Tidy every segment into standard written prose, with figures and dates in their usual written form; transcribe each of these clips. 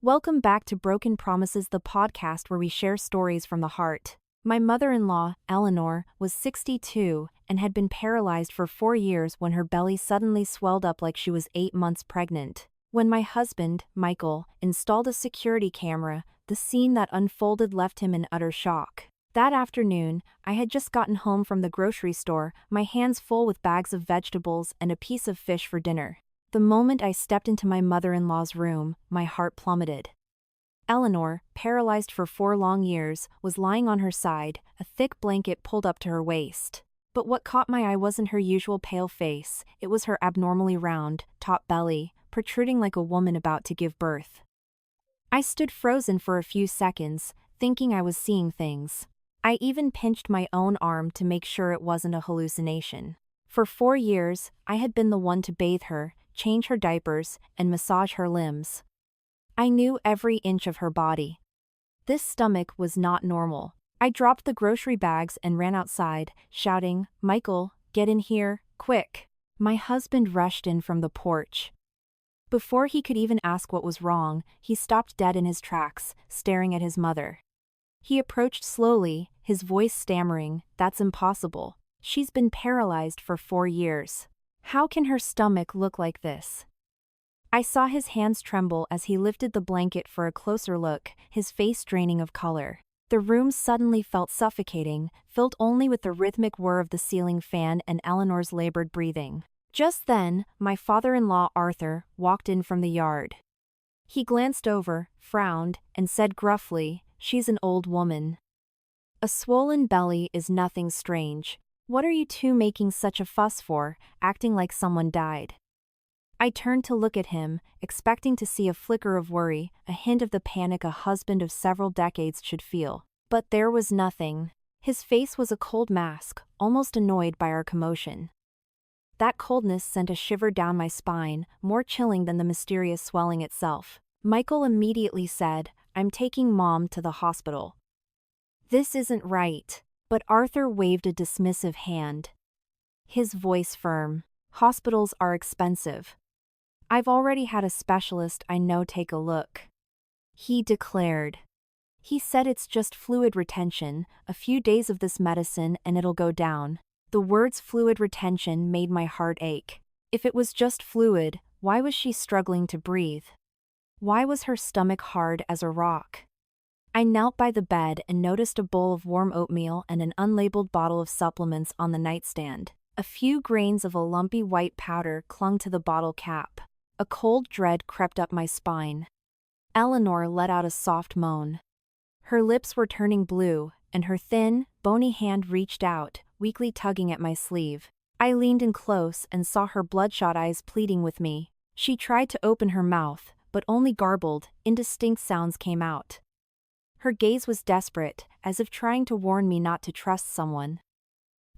Welcome back to Broken Promises, the podcast where we share stories from the heart. My mother-in-law, Eleanor, was 62 and had been paralyzed for 4 years when her belly suddenly swelled up like she was 8 months pregnant. When my husband, Michael, installed a security camera, the scene that unfolded left him in utter shock. That afternoon, I had just gotten home from the grocery store, my hands full with bags of vegetables and a piece of fish for dinner. The moment I stepped into my mother-in-law's room, my heart plummeted. Eleanor, paralyzed for 4 long years, was lying on her side, a thick blanket pulled up to her waist. But what caught my eye wasn't her usual pale face, it was her abnormally round, taut belly, protruding like a woman about to give birth. I stood frozen for a few seconds, thinking I was seeing things. I even pinched my own arm to make sure it wasn't a hallucination. For 4 years, I had been the one to bathe her, change her diapers, and massage her limbs. I knew every inch of her body. This stomach was not normal. I dropped the grocery bags and ran outside, shouting, "Michael, get in here, quick!" My husband rushed in from the porch. Before he could even ask what was wrong, he stopped dead in his tracks, staring at his mother. He approached slowly, his voice stammering, "That's impossible. She's been paralyzed for 4 years. How can her stomach look like this?" I saw his hands tremble as he lifted the blanket for a closer look, his face draining of color. The room suddenly felt suffocating, filled only with the rhythmic whir of the ceiling fan and Eleanor's labored breathing. Just then, my father-in-law Arthur walked in from the yard. He glanced over, frowned, and said gruffly, "She's an old woman. A swollen belly is nothing strange. What are you two making such a fuss for, acting like someone died?" I turned to look at him, expecting to see a flicker of worry, a hint of the panic a husband of several decades should feel. But there was nothing. His face was a cold mask, almost annoyed by our commotion. That coldness sent a shiver down my spine, more chilling than the mysterious swelling itself. Michael immediately said, "I'm taking Mom to the hospital." "This isn't right." But Arthur waved a dismissive hand. His voice firm. "Hospitals are expensive. I've already had a specialist I know take a look," he declared. "He said it's just fluid retention, a few days of this medicine and it'll go down." The words fluid retention made my heart ache. If it was just fluid, why was she struggling to breathe? Why was her stomach hard as a rock? I knelt by the bed and noticed a bowl of warm oatmeal and an unlabeled bottle of supplements on the nightstand. A few grains of a lumpy white powder clung to the bottle cap. A cold dread crept up my spine. Eleanor let out a soft moan. Her lips were turning blue, and her thin, bony hand reached out, weakly tugging at my sleeve. I leaned in close and saw her bloodshot eyes pleading with me. She tried to open her mouth, but only garbled, indistinct sounds came out. Her gaze was desperate, as if trying to warn me not to trust someone.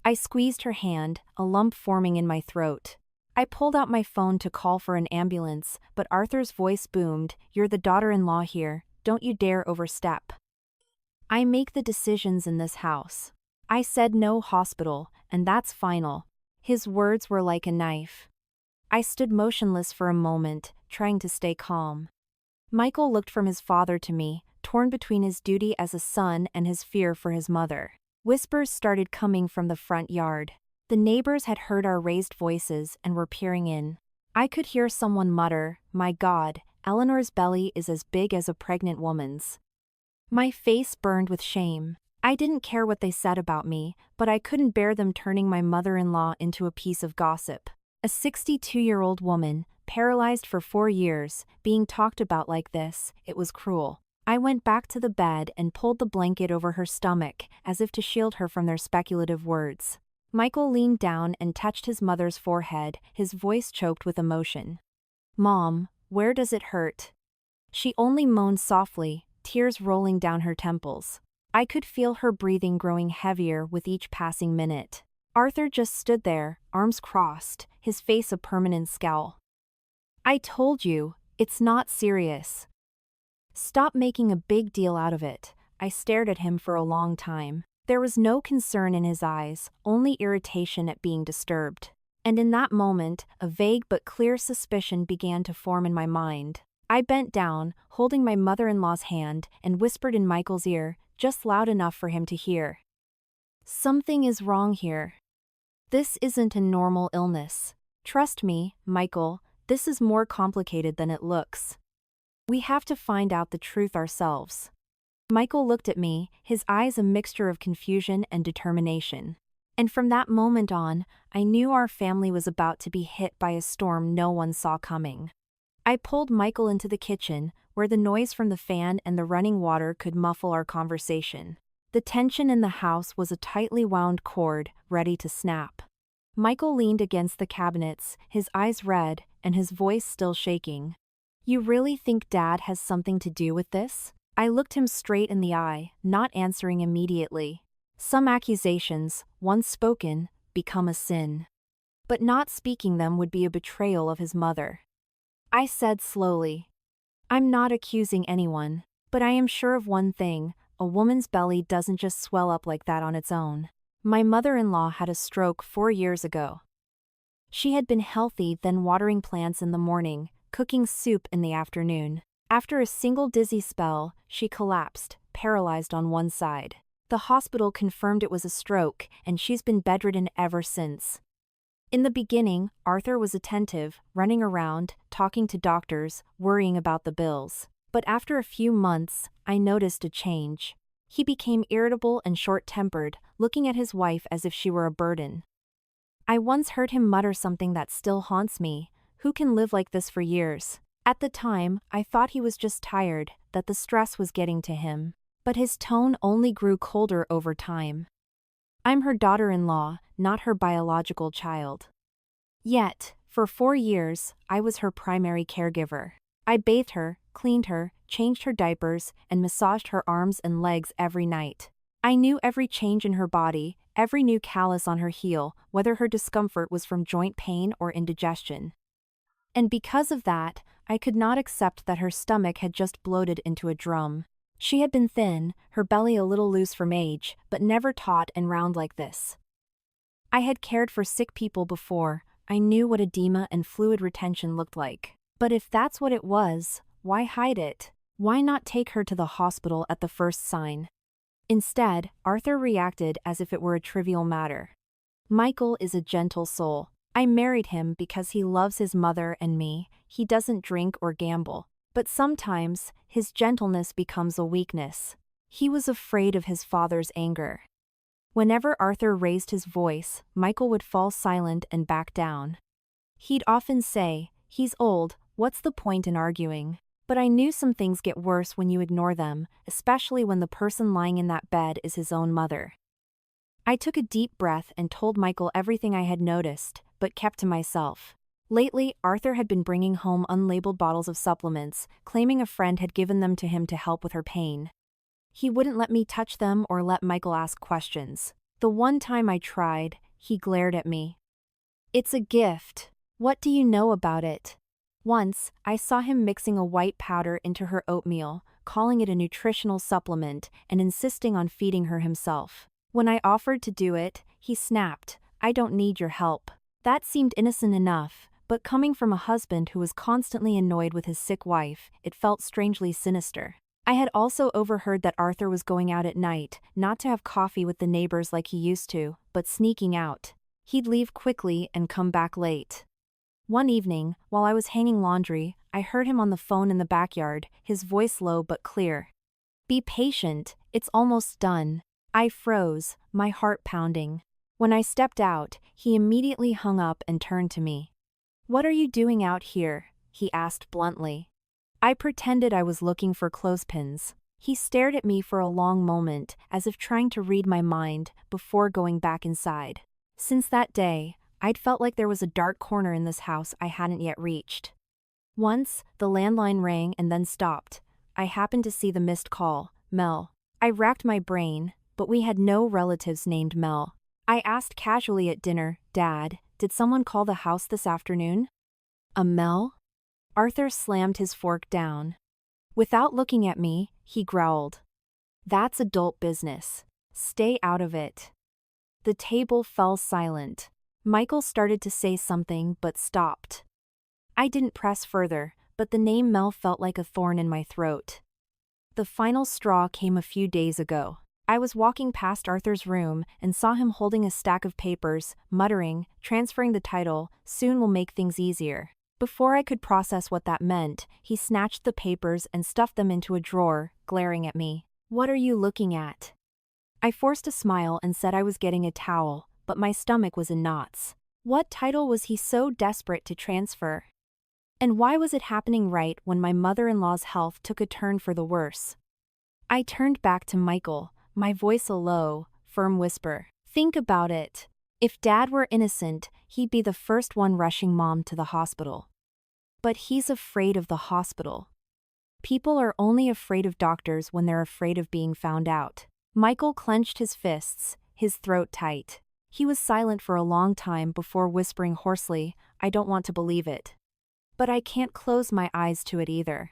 I squeezed her hand, a lump forming in my throat. I pulled out my phone to call for an ambulance, but Arthur's voice boomed, "You're the daughter-in-law here, don't you dare overstep. I make the decisions in this house. I said no hospital, and that's final." His words were like a knife. I stood motionless for a moment, trying to stay calm. Michael looked from his father to me, torn between his duty as a son and his fear for his mother. Whispers started coming from the front yard. The neighbors had heard our raised voices and were peering in. I could hear someone mutter, "My God, Eleanor's belly is as big as a pregnant woman's." My face burned with shame. I didn't care what they said about me, but I couldn't bear them turning my mother-in-law into a piece of gossip. A 62-year-old woman, paralyzed for 4 years, being talked about like this, it was cruel. I went back to the bed and pulled the blanket over her stomach, as if to shield her from their speculative words. Michael leaned down and touched his mother's forehead, his voice choked with emotion. "Mom, where does it hurt?" She only moaned softly, tears rolling down her temples. I could feel her breathing growing heavier with each passing minute. Arthur just stood there, arms crossed, his face a permanent scowl. "I told you, it's not serious. Stop making a big deal out of it." I stared at him for a long time. There was no concern in his eyes, only irritation at being disturbed. And in that moment, a vague but clear suspicion began to form in my mind. I bent down, holding my mother-in-law's hand, and whispered in Michael's ear, just loud enough for him to hear. Something is wrong here. This isn't a normal illness. Trust me, Michael, this is more complicated than it looks. We have to find out the truth ourselves. Michael looked at me, his eyes a mixture of confusion and determination. And from that moment on, I knew our family was about to be hit by a storm no one saw coming. I pulled Michael into the kitchen, where the noise from the fan and the running water could muffle our conversation. The tension in the house was a tightly wound cord, ready to snap. Michael leaned against the cabinets, his eyes red, and his voice still shaking. You really think Dad has something to do with this? I looked him straight in the eye, not answering immediately. Some accusations, once spoken, become a sin. But not speaking them would be a betrayal of his mother. I said slowly, I'm not accusing anyone, but I am sure of one thing, a woman's belly doesn't just swell up like that on its own. My mother-in-law had a stroke 4 years ago. She had been healthy, then watering plants in the morning, cooking soup in the afternoon. After a single dizzy spell, she collapsed, paralyzed on one side. The hospital confirmed it was a stroke, and she's been bedridden ever since. In the beginning, Arthur was attentive, running around, talking to doctors, worrying about the bills. But after a few months, I noticed a change. He became irritable and short-tempered, looking at his wife as if she were a burden. I once heard him mutter something that still haunts me, who can live like this for years? At the time, I thought he was just tired, that the stress was getting to him. But his tone only grew colder over time. I'm her daughter-in-law, not her biological child. Yet, for 4 years, I was her primary caregiver. I bathed her, cleaned her, changed her diapers, and massaged her arms and legs every night. I knew every change in her body, every new callus on her heel, whether her discomfort was from joint pain or indigestion. And because of that, I could not accept that her stomach had just bloated into a drum. She had been thin, her belly a little loose from age, but never taut and round like this. I had cared for sick people before, I knew what edema and fluid retention looked like. But if that's what it was, why hide it? Why not take her to the hospital at the first sign? Instead, Arthur reacted as if it were a trivial matter. Michael is a gentle soul. I married him because he loves his mother and me, he doesn't drink or gamble. But sometimes, his gentleness becomes a weakness. He was afraid of his father's anger. Whenever Arthur raised his voice, Michael would fall silent and back down. He'd often say, "He's old, what's the point in arguing?" But I knew some things get worse when you ignore them, especially when the person lying in that bed is his own mother. I took a deep breath and told Michael everything I had noticed, but kept to myself. Lately, Arthur had been bringing home unlabeled bottles of supplements, claiming a friend had given them to him to help with her pain. He wouldn't let me touch them or let Michael ask questions. The one time I tried, he glared at me. It's a gift. What do you know about it? Once, I saw him mixing a white powder into her oatmeal, calling it a nutritional supplement, and insisting on feeding her himself. When I offered to do it, he snapped, "I don't need your help." That seemed innocent enough, but coming from a husband who was constantly annoyed with his sick wife, it felt strangely sinister. I had also overheard that Arthur was going out at night, not to have coffee with the neighbors like he used to, but sneaking out. He'd leave quickly and come back late. One evening, while I was hanging laundry, I heard him on the phone in the backyard, his voice low but clear. "Be patient, it's almost done." I froze, my heart pounding. When I stepped out, he immediately hung up and turned to me. "What are you doing out here?" he asked bluntly. I pretended I was looking for clothespins. He stared at me for a long moment, as if trying to read my mind, before going back inside. Since that day, I'd felt like there was a dark corner in this house I hadn't yet reached. Once, the landline rang and then stopped. I happened to see the missed call, Mel. I racked my brain, but we had no relatives named Mel. I asked casually at dinner, "Dad, did someone call the house this afternoon?" "A Mel?" Arthur slammed his fork down. Without looking at me, he growled, "That's adult business. Stay out of it." The table fell silent. Michael started to say something but stopped. I didn't press further, but the name Mel felt like a thorn in my throat. The final straw came a few days ago. I was walking past Arthur's room and saw him holding a stack of papers, muttering, transferring the title, soon will make things easier. Before I could process what that meant, he snatched the papers and stuffed them into a drawer, glaring at me. What are you looking at? I forced a smile and said I was getting a towel, but my stomach was in knots. What title was he so desperate to transfer? And why was it happening right when my mother-in-law's health took a turn for the worse? I turned back to Michael, my voice a low, firm whisper. Think about it. If Dad were innocent, he'd be the first one rushing Mom to the hospital. But he's afraid of the hospital. People are only afraid of doctors when they're afraid of being found out. Michael clenched his fists, his throat tight. He was silent for a long time before whispering hoarsely, I don't want to believe it. But I can't close my eyes to it either.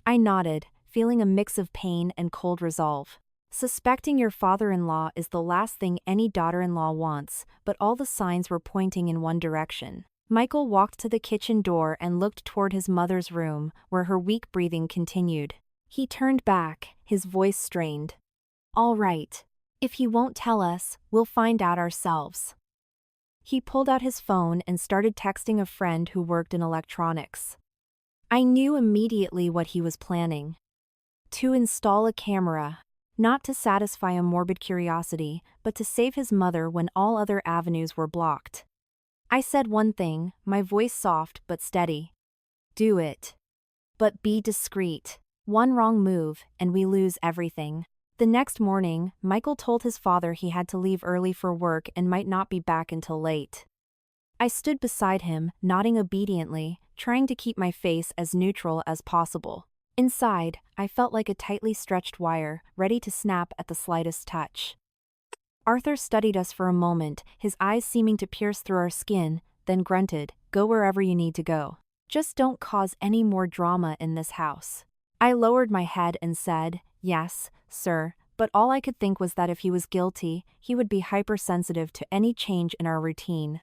I nodded, feeling a mix of pain and cold resolve. Suspecting your father-in-law is the last thing any daughter-in-law wants, but all the signs were pointing in one direction. Michael walked to the kitchen door and looked toward his mother's room, where her weak breathing continued. He turned back, his voice strained. All right. If he won't tell us, we'll find out ourselves. He pulled out his phone and started texting a friend who worked in electronics. I knew immediately what he was planning. To install a camera. Not to satisfy a morbid curiosity, but to save his mother when all other avenues were blocked. I said one thing, my voice soft but steady. Do it. But be discreet. One wrong move, and we lose everything. The next morning, Michael told his father he had to leave early for work and might not be back until late. I stood beside him, nodding obediently, trying to keep my face as neutral as possible. Inside, I felt like a tightly stretched wire, ready to snap at the slightest touch. Arthur studied us for a moment, his eyes seeming to pierce through our skin, then grunted, Go wherever you need to go. Just don't cause any more drama in this house. I lowered my head and said, Yes, sir, but all I could think was that if he was guilty, he would be hypersensitive to any change in our routine.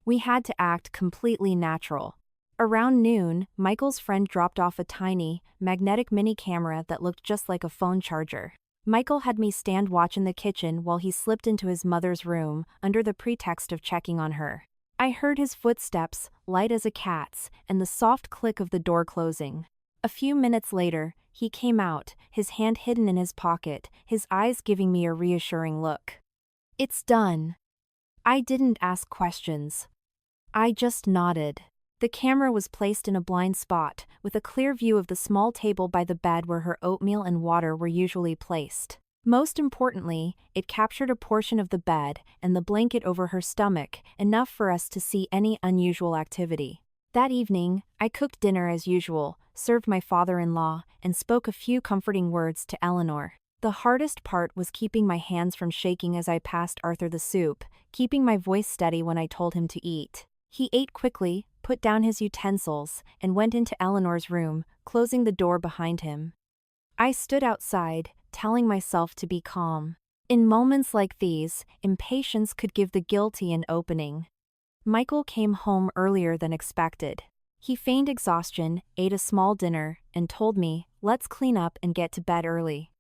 We had to act completely natural. Around noon, Michael's friend dropped off a tiny, magnetic mini camera that looked just like a phone charger. Michael had me stand watch in the kitchen while he slipped into his mother's room, under the pretext of checking on her. I heard his footsteps, light as a cat's, and the soft click of the door closing. A few minutes later, he came out, his hand hidden in his pocket, his eyes giving me a reassuring look. It's done. I didn't ask questions. I just nodded. The camera was placed in a blind spot, with a clear view of the small table by the bed where her oatmeal and water were usually placed. Most importantly, it captured a portion of the bed and the blanket over her stomach, enough for us to see any unusual activity. That evening, I cooked dinner as usual, served my father-in-law, and spoke a few comforting words to Eleanor. The hardest part was keeping my hands from shaking as I passed Arthur the soup, keeping my voice steady when I told him to eat. He ate quickly, put down his utensils, and went into Eleanor's room, closing the door behind him. I stood outside, telling myself to be calm. In moments like these, impatience could give the guilty an opening. Michael came home earlier than expected. He feigned exhaustion, ate a small dinner, and told me, let's clean up and get to bed early.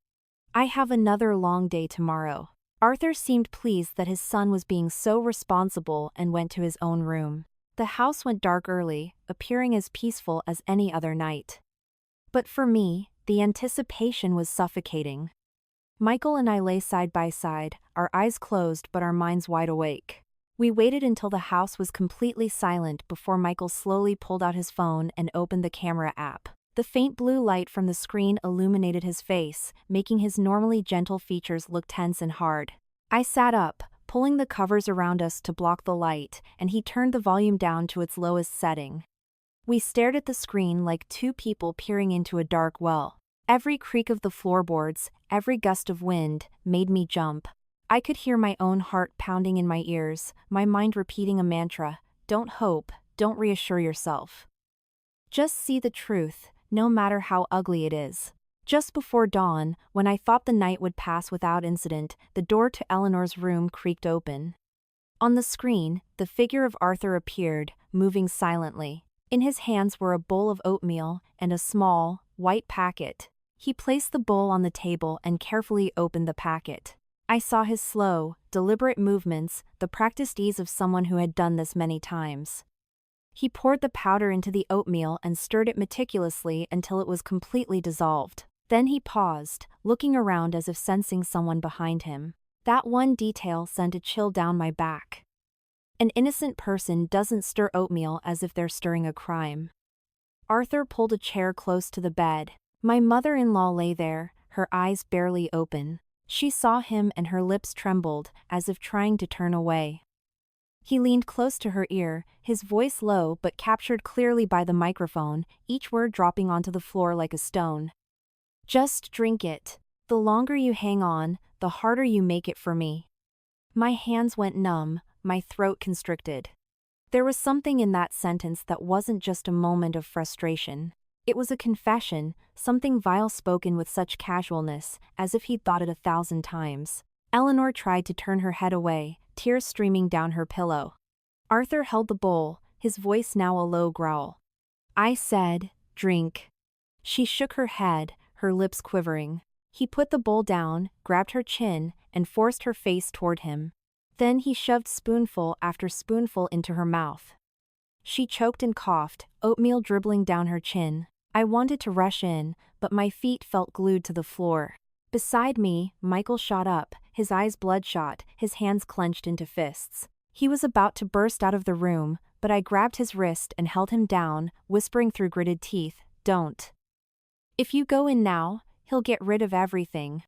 I have another long day tomorrow. Arthur seemed pleased that his son was being so responsible and went to his own room. The house went dark early, appearing as peaceful as any other night. But for me, the anticipation was suffocating. Michael and I lay side by side, our eyes closed but our minds wide awake. We waited until the house was completely silent before Michael slowly pulled out his phone and opened the camera app. The faint blue light from the screen illuminated his face, making his normally gentle features look tense and hard. I sat up, pulling the covers around us to block the light, and he turned the volume down to its lowest setting. We stared at the screen like two people peering into a dark well. Every creak of the floorboards, every gust of wind, made me jump. I could hear my own heart pounding in my ears, my mind repeating a mantra, don't hope, don't reassure yourself. Just see the truth, no matter how ugly it is. Just before dawn, when I thought the night would pass without incident, the door to Eleanor's room creaked open. On the screen, the figure of Arthur appeared, moving silently. In his hands were a bowl of oatmeal and a small, white packet. He placed the bowl on the table and carefully opened the packet. I saw his slow, deliberate movements, the practiced ease of someone who had done this many times. He poured the powder into the oatmeal and stirred it meticulously until it was completely dissolved. Then he paused, looking around as if sensing someone behind him. That one detail sent a chill down my back. An innocent person doesn't stir oatmeal as if they're stirring a crime. Arthur pulled a chair close to the bed. My mother-in-law lay there, her eyes barely open. She saw him and her lips trembled, as if trying to turn away. He leaned close to her ear, his voice low but captured clearly by the microphone, each word dropping onto the floor like a stone. "Just drink it. The longer you hang on, the harder you make it for me." My hands went numb, my throat constricted. There was something in that sentence that wasn't just a moment of frustration. It was a confession, something vile spoken with such casualness, as if he'd thought it 1,000 times. Eleanor tried to turn her head away, tears streaming down her pillow. Arthur held the bowl, his voice now a low growl. "I said, drink." She shook her head, her lips quivering. He put the bowl down, grabbed her chin, and forced her face toward him. Then he shoved spoonful after spoonful into her mouth. She choked and coughed, oatmeal dribbling down her chin. I wanted to rush in, but my feet felt glued to the floor. Beside me, Michael shot up, his eyes bloodshot, his hands clenched into fists. He was about to burst out of the room, but I grabbed his wrist and held him down, whispering through gritted teeth, "Don't. If you go in now, he'll get rid of everything.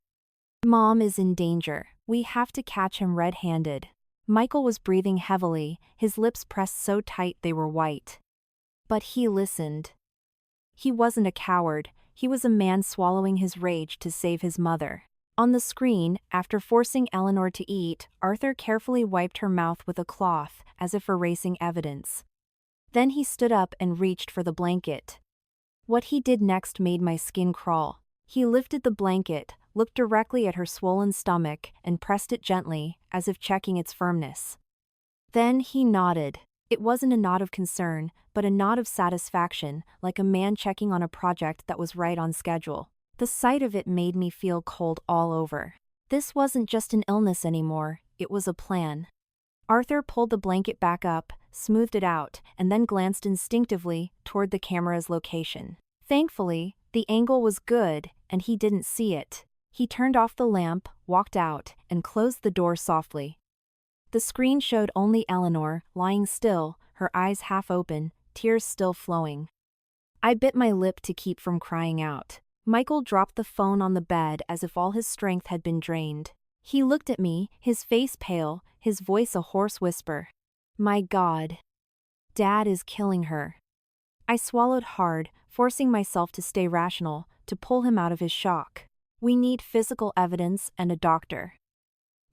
Mom is in danger. We have to catch him red-handed." Michael was breathing heavily, his lips pressed so tight they were white. But he listened. He wasn't a coward, he was a man swallowing his rage to save his mother. On the screen, after forcing Eleanor to eat, Arthur carefully wiped her mouth with a cloth, as if erasing evidence. Then he stood up and reached for the blanket. What he did next made my skin crawl. He lifted the blanket, looked directly at her swollen stomach, and pressed it gently, as if checking its firmness. Then he nodded. It wasn't a nod of concern, but a nod of satisfaction, like a man checking on a project that was right on schedule. The sight of it made me feel cold all over. This wasn't just an illness anymore, it was a plan. Arthur pulled the blanket back up, smoothed it out, and then glanced instinctively toward the camera's location. Thankfully, the angle was good, and he didn't see it. He turned off the lamp, walked out, and closed the door softly. The screen showed only Eleanor, lying still, her eyes half open, tears still flowing. I bit my lip to keep from crying out. Michael dropped the phone on the bed as if all his strength had been drained. He looked at me, his face pale, his voice a hoarse whisper. "My God. Dad is killing her." I swallowed hard, forcing myself to stay rational, to pull him out of his shock. "We need physical evidence and a doctor.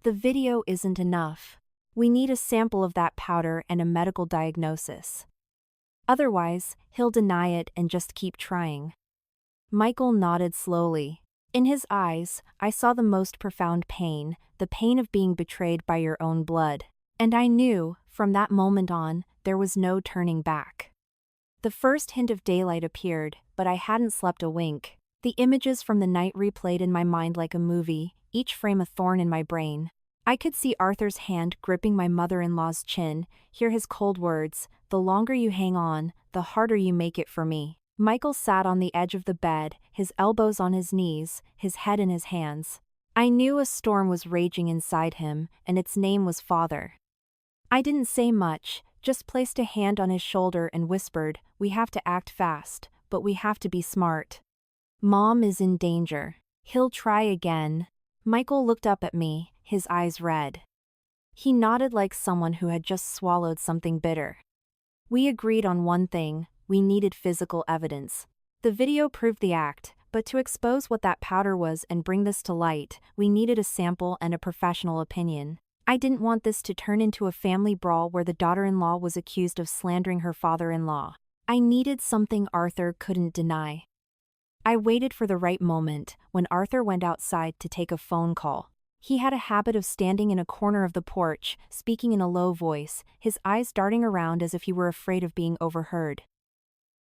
The video isn't enough. We need a sample of that powder and a medical diagnosis. Otherwise, he'll deny it and just keep trying." Michael nodded slowly. In his eyes, I saw the most profound pain, the pain of being betrayed by your own blood. And I knew, from that moment on, there was no turning back. The first hint of daylight appeared, but I hadn't slept a wink. The images from the night replayed in my mind like a movie, each frame a thorn in my brain. I could see Arthur's hand gripping my mother-in-law's chin, hear his cold words, "The longer you hang on, the harder you make it for me." Michael sat on the edge of the bed, his elbows on his knees, his head in his hands. I knew a storm was raging inside him, and its name was Father. I didn't say much, just placed a hand on his shoulder and whispered, "We have to act fast, but we have to be smart. Mom is in danger. He'll try again." Michael looked up at me, his eyes red. He nodded like someone who had just swallowed something bitter. We agreed on one thing: we needed physical evidence. The video proved the act, but to expose what that powder was and bring this to light, we needed a sample and a professional opinion. I didn't want this to turn into a family brawl where the daughter-in-law was accused of slandering her father-in-law. I needed something Arthur couldn't deny. I waited for the right moment, when Arthur went outside to take a phone call. He had a habit of standing in a corner of the porch, speaking in a low voice, his eyes darting around as if he were afraid of being overheard.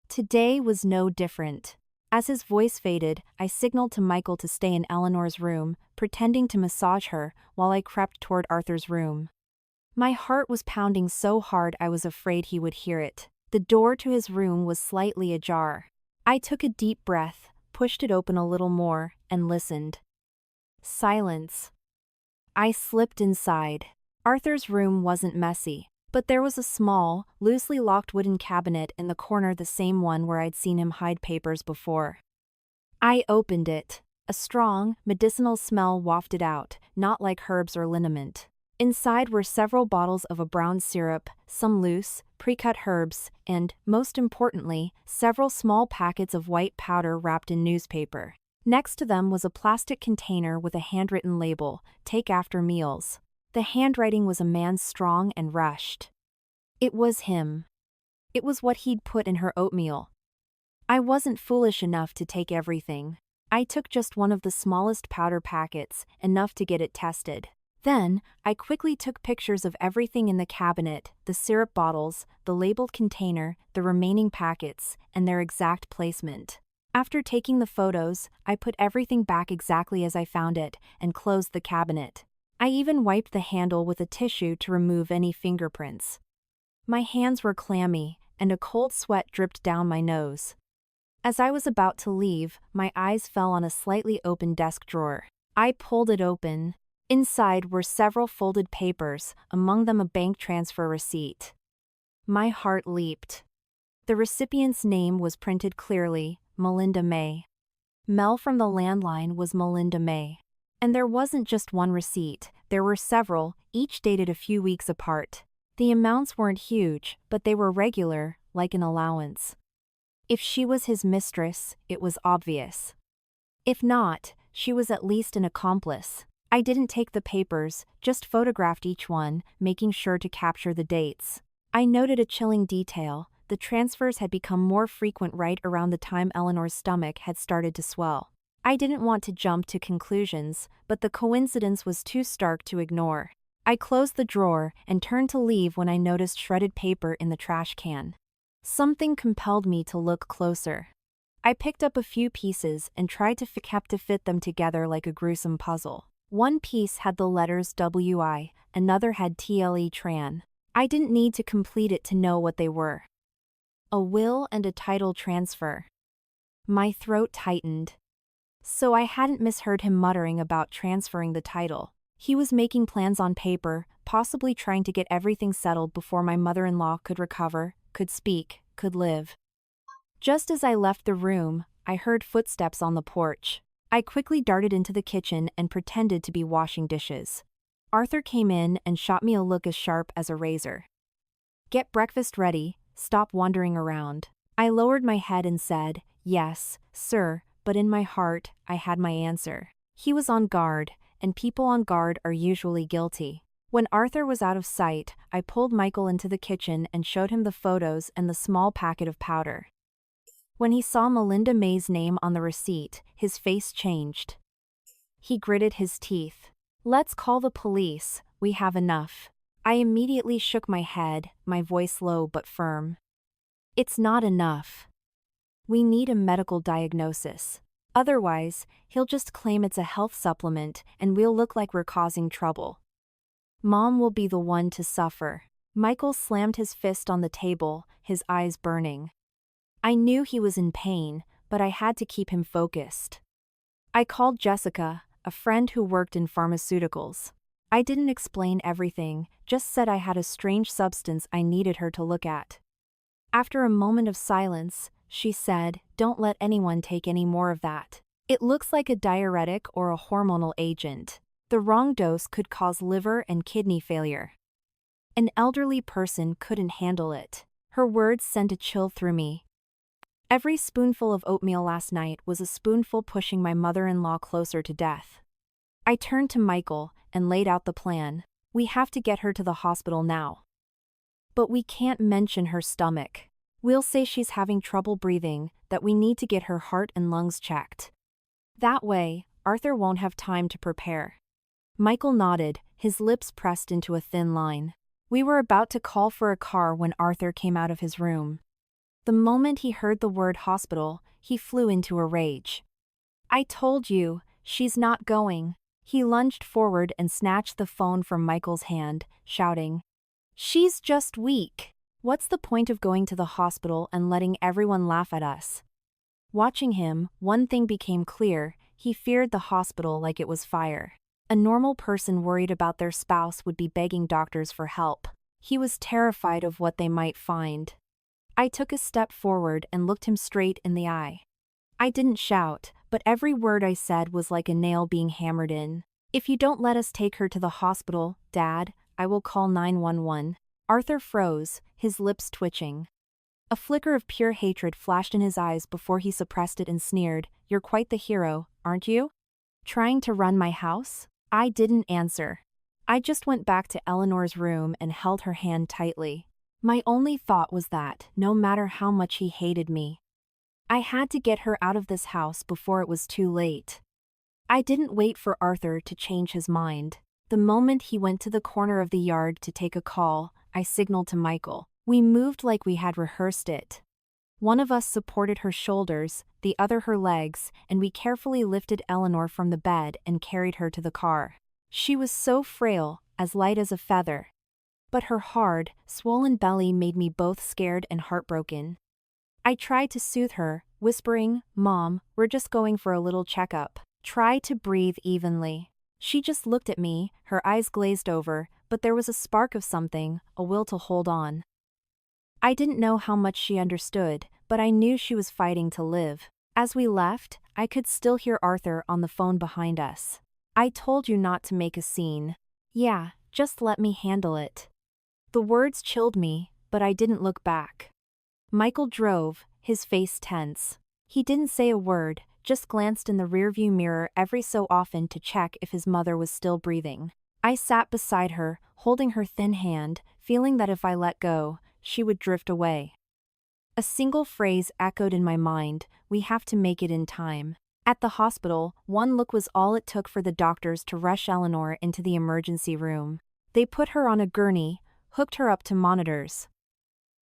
Today was no different. As his voice faded, I signaled to Michael to stay in Eleanor's room, pretending to massage her while I crept toward Arthur's room. My heart was pounding so hard I was afraid he would hear it. The door to his room was slightly ajar. I took a deep breath, pushed it open a little more, and listened. Silence. I slipped inside. Arthur's room wasn't messy, but there was a small, loosely locked wooden cabinet in the corner, the same one where I'd seen him hide papers before. I opened it. A strong, medicinal smell wafted out, not like herbs or liniment. Inside were several bottles of a brown syrup, some loose, pre-cut herbs, and, most importantly, several small packets of white powder wrapped in newspaper. Next to them was a plastic container with a handwritten label, "Take after meals." The handwriting was a man's, strong and rushed. It was him. It was what he'd put in her oatmeal. I wasn't foolish enough to take everything. I took just one of the smallest powder packets, enough to get it tested. Then, I quickly took pictures of everything in the cabinet, the syrup bottles, the labeled container, the remaining packets, and their exact placement. After taking the photos, I put everything back exactly as I found it, and closed the cabinet. I even wiped the handle with a tissue to remove any fingerprints. My hands were clammy, and a cold sweat dripped down my nose. As I was about to leave, my eyes fell on a slightly open desk drawer. I pulled it open. Inside were several folded papers, among them a bank transfer receipt. My heart leaped. The recipient's name was printed clearly, Melinda May. Mel from the landline was Melinda May. And there wasn't just one receipt, there were several, each dated a few weeks apart. The amounts weren't huge, but they were regular, like an allowance. If she was his mistress, it was obvious. If not, she was at least an accomplice. I didn't take the papers, just photographed each one, making sure to capture the dates. I noted a chilling detail: the transfers had become more frequent right around the time Eleanor's stomach had started to swell. I didn't want to jump to conclusions, but the coincidence was too stark to ignore. I closed the drawer and turned to leave when I noticed shredded paper in the trash can. Something compelled me to look closer. I picked up a few pieces and tried to fit them together like a gruesome puzzle. One piece had the letters WI, another had TLE Tran. I didn't need to complete it to know what they were. A will and a title transfer. My throat tightened. So I hadn't misheard him muttering about transferring the title. He was making plans on paper, possibly trying to get everything settled before my mother-in-law could recover, could speak, could live. Just as I left the room, I heard footsteps on the porch. I quickly darted into the kitchen and pretended to be washing dishes. Arthur came in and shot me a look as sharp as a razor. "Get breakfast ready, stop wandering around." I lowered my head and said, "Yes, sir," but in my heart, I had my answer. He was on guard, and people on guard are usually guilty. When Arthur was out of sight, I pulled Michael into the kitchen and showed him the photos and the small packet of powder. When he saw Melinda May's name on the receipt, his face changed. He gritted his teeth. "Let's call the police, we have enough." I immediately shook my head, my voice low but firm. "It's not enough. We need a medical diagnosis. Otherwise, he'll just claim it's a health supplement and we'll look like we're causing trouble. Mom will be the one to suffer." Michael slammed his fist on the table, his eyes burning. I knew he was in pain, but I had to keep him focused. I called Jessica, a friend who worked in pharmaceuticals. I didn't explain everything, just said I had a strange substance I needed her to look at. After a moment of silence, she said, "Don't let anyone take any more of that. It looks like a diuretic or a hormonal agent. The wrong dose could cause liver and kidney failure. An elderly person couldn't handle it." Her words sent a chill through me. Every spoonful of oatmeal last night was a spoonful pushing my mother-in-law closer to death. I turned to Michael and laid out the plan. "We have to get her to the hospital now. But we can't mention her stomach. We'll say she's having trouble breathing, that we need to get her heart and lungs checked. That way, Arthur won't have time to prepare." Michael nodded, his lips pressed into a thin line. We were about to call for a car when Arthur came out of his room. The moment he heard the word hospital, he flew into a rage. "I told you, she's not going." He lunged forward and snatched the phone from Michael's hand, shouting, "She's just weak. What's the point of going to the hospital and letting everyone laugh at us?" Watching him, one thing became clear: he feared the hospital like it was fire. A normal person worried about their spouse would be begging doctors for help. He was terrified of what they might find. I took a step forward and looked him straight in the eye. I didn't shout, but every word I said was like a nail being hammered in. "If you don't let us take her to the hospital, Dad, I will call 911. Arthur froze, his lips twitching. A flicker of pure hatred flashed in his eyes before he suppressed it and sneered, "You're quite the hero, aren't you? Trying to run my house?" I didn't answer. I just went back to Eleanor's room and held her hand tightly. My only thought was that, no matter how much he hated me, I had to get her out of this house before it was too late. I didn't wait for Arthur to change his mind. The moment he went to the corner of the yard to take a call, I signaled to Michael. We moved like we had rehearsed it. One of us supported her shoulders, the other her legs, and we carefully lifted Eleanor from the bed and carried her to the car. She was so frail, as light as a feather. But her hard, swollen belly made me both scared and heartbroken. I tried to soothe her, whispering, "Mom, we're just going for a little checkup. Try to breathe evenly." She just looked at me, her eyes glazed over, but there was a spark of something, a will to hold on. I didn't know how much she understood, but I knew she was fighting to live. As we left, I could still hear Arthur on the phone behind us. "I told you not to make a scene." "Yeah, just let me handle it." The words chilled me, but I didn't look back. Michael drove, his face tense. He didn't say a word, just glanced in the rearview mirror every so often to check if his mother was still breathing. I sat beside her, holding her thin hand, feeling that if I let go, she would drift away. A single phrase echoed in my mind: "We have to make it in time." At the hospital, one look was all it took for the doctors to rush Eleanor into the emergency room. They put her on a gurney, hooked her up to monitors.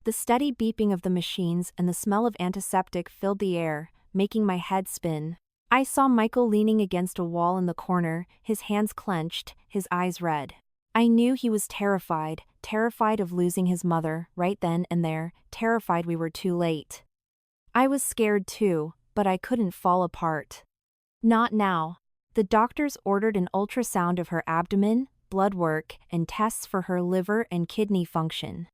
The steady beeping of the machines and the smell of antiseptic filled the air, making my head spin. I saw Michael leaning against a wall in the corner, his hands clenched, his eyes red. I knew he was terrified of losing his mother, right then and there, terrified we were too late. I was scared too, but I couldn't fall apart. Not now. The doctors ordered an ultrasound of her abdomen, blood work, and tests for her liver and kidney function.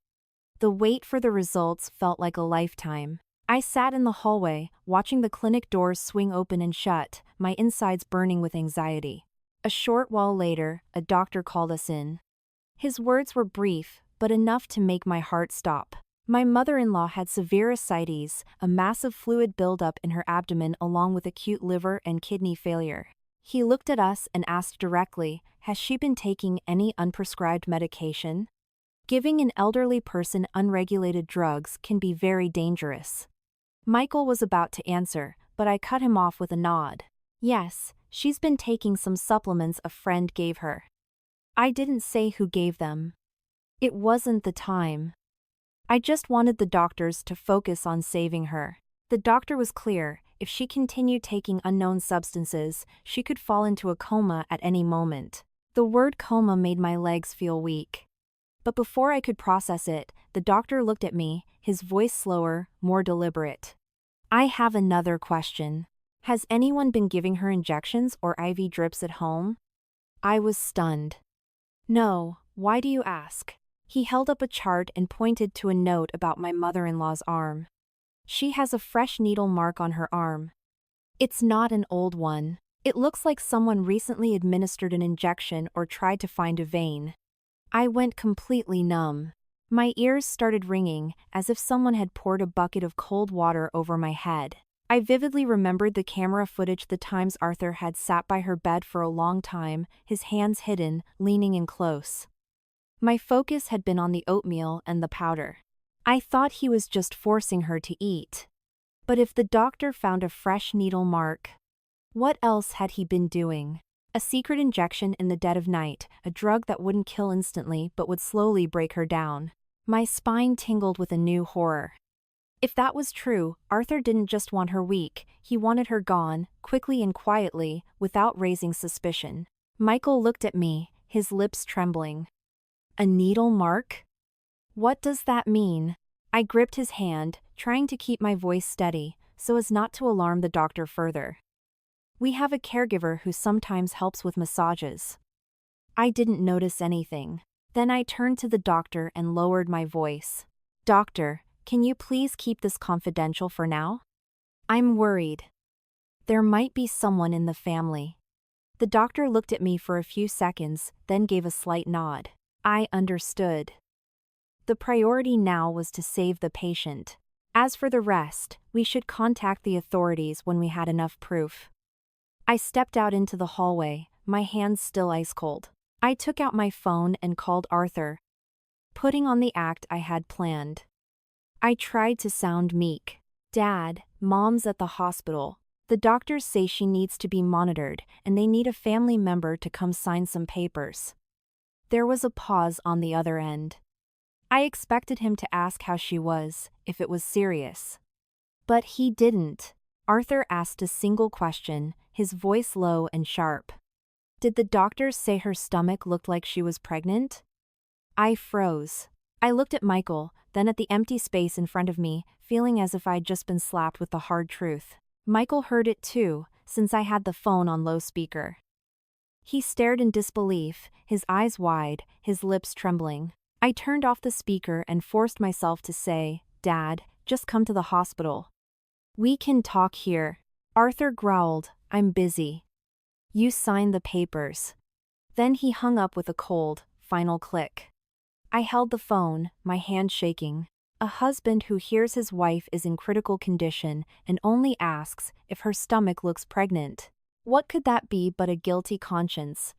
The wait for the results felt like a lifetime. I sat in the hallway, watching the clinic doors swing open and shut, my insides burning with anxiety. A short while later, a doctor called us in. His words were brief, but enough to make my heart stop. My mother-in-law had severe ascites, a massive fluid buildup in her abdomen along with acute liver and kidney failure. He looked at us and asked directly, "Has she been taking any unprescribed medication?" Giving an elderly person unregulated drugs can be very dangerous. Michael was about to answer, but I cut him off with a nod. "Yes, she's been taking some supplements a friend gave her." I didn't say who gave them. It wasn't the time. I just wanted the doctors to focus on saving her. The doctor was clear: if she continued taking unknown substances, she could fall into a coma at any moment. The word coma made my legs feel weak. But before I could process it, the doctor looked at me, his voice slower, more deliberate. "I have another question. Has anyone been giving her injections or IV drips at home?" I was stunned. "No, why do you ask?" He held up a chart and pointed to a note about my mother-in-law's arm. "She has a fresh needle mark on her arm. It's not an old one. It looks like someone recently administered an injection or tried to find a vein." I went completely numb. My ears started ringing, as if someone had poured a bucket of cold water over my head. I vividly remembered the camera footage, the times Arthur had sat by her bed for a long time, his hands hidden, leaning in close. My focus had been on the oatmeal and the powder. I thought he was just forcing her to eat. But if the doctor found a fresh needle mark, what else had he been doing? A secret injection in the dead of night, a drug that wouldn't kill instantly but would slowly break her down. My spine tingled with a new horror. If that was true, Arthur didn't just want her weak, he wanted her gone, quickly and quietly, without raising suspicion. Michael looked at me, his lips trembling. A needle mark? What does that mean? I gripped his hand, trying to keep my voice steady, so as not to alarm the doctor further. We have a caregiver who sometimes helps with massages. I didn't notice anything. Then I turned to the doctor and lowered my voice. Doctor, can you please keep this confidential for now? I'm worried. There might be someone in the family. The doctor looked at me for a few seconds, then gave a slight nod. I understood. The priority now was to save the patient. As for the rest, we should contact the authorities when we had enough proof. I stepped out into the hallway, my hands still ice cold. I took out my phone and called Arthur, putting on the act I had planned. I tried to sound meek. Dad, Mom's at the hospital. The doctors say she needs to be monitored, and they need a family member to come sign some papers. There was a pause on the other end. I expected him to ask how she was, if it was serious. But he didn't. Arthur asked a single question, his voice low and sharp. Did the doctors say her stomach looked like she was pregnant? I froze. I looked at Michael, then at the empty space in front of me, feeling as if I'd just been slapped with the hard truth. Michael heard it too, since I had the phone on low speaker. He stared in disbelief, his eyes wide, his lips trembling. I turned off the speaker and forced myself to say, Dad, just come to the hospital. We can talk here. Arthur growled, I'm busy. You sign the papers. Then he hung up with a cold, final click. I held the phone, my hand shaking. A husband who hears his wife is in critical condition and only asks if her stomach looks pregnant. What could that be but a guilty conscience?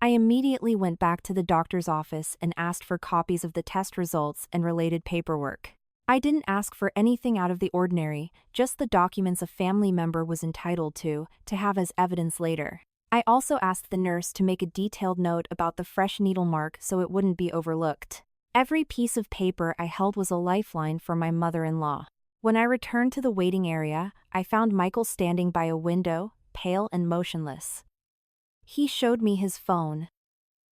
I immediately went back to the doctor's office and asked for copies of the test results and related paperwork. I didn't ask for anything out of the ordinary, just the documents a family member was entitled to have as evidence later. I also asked the nurse to make a detailed note about the fresh needle mark so it wouldn't be overlooked. Every piece of paper I held was a lifeline for my mother-in-law. When I returned to the waiting area, I found Michael standing by a window, pale and motionless. He showed me his phone.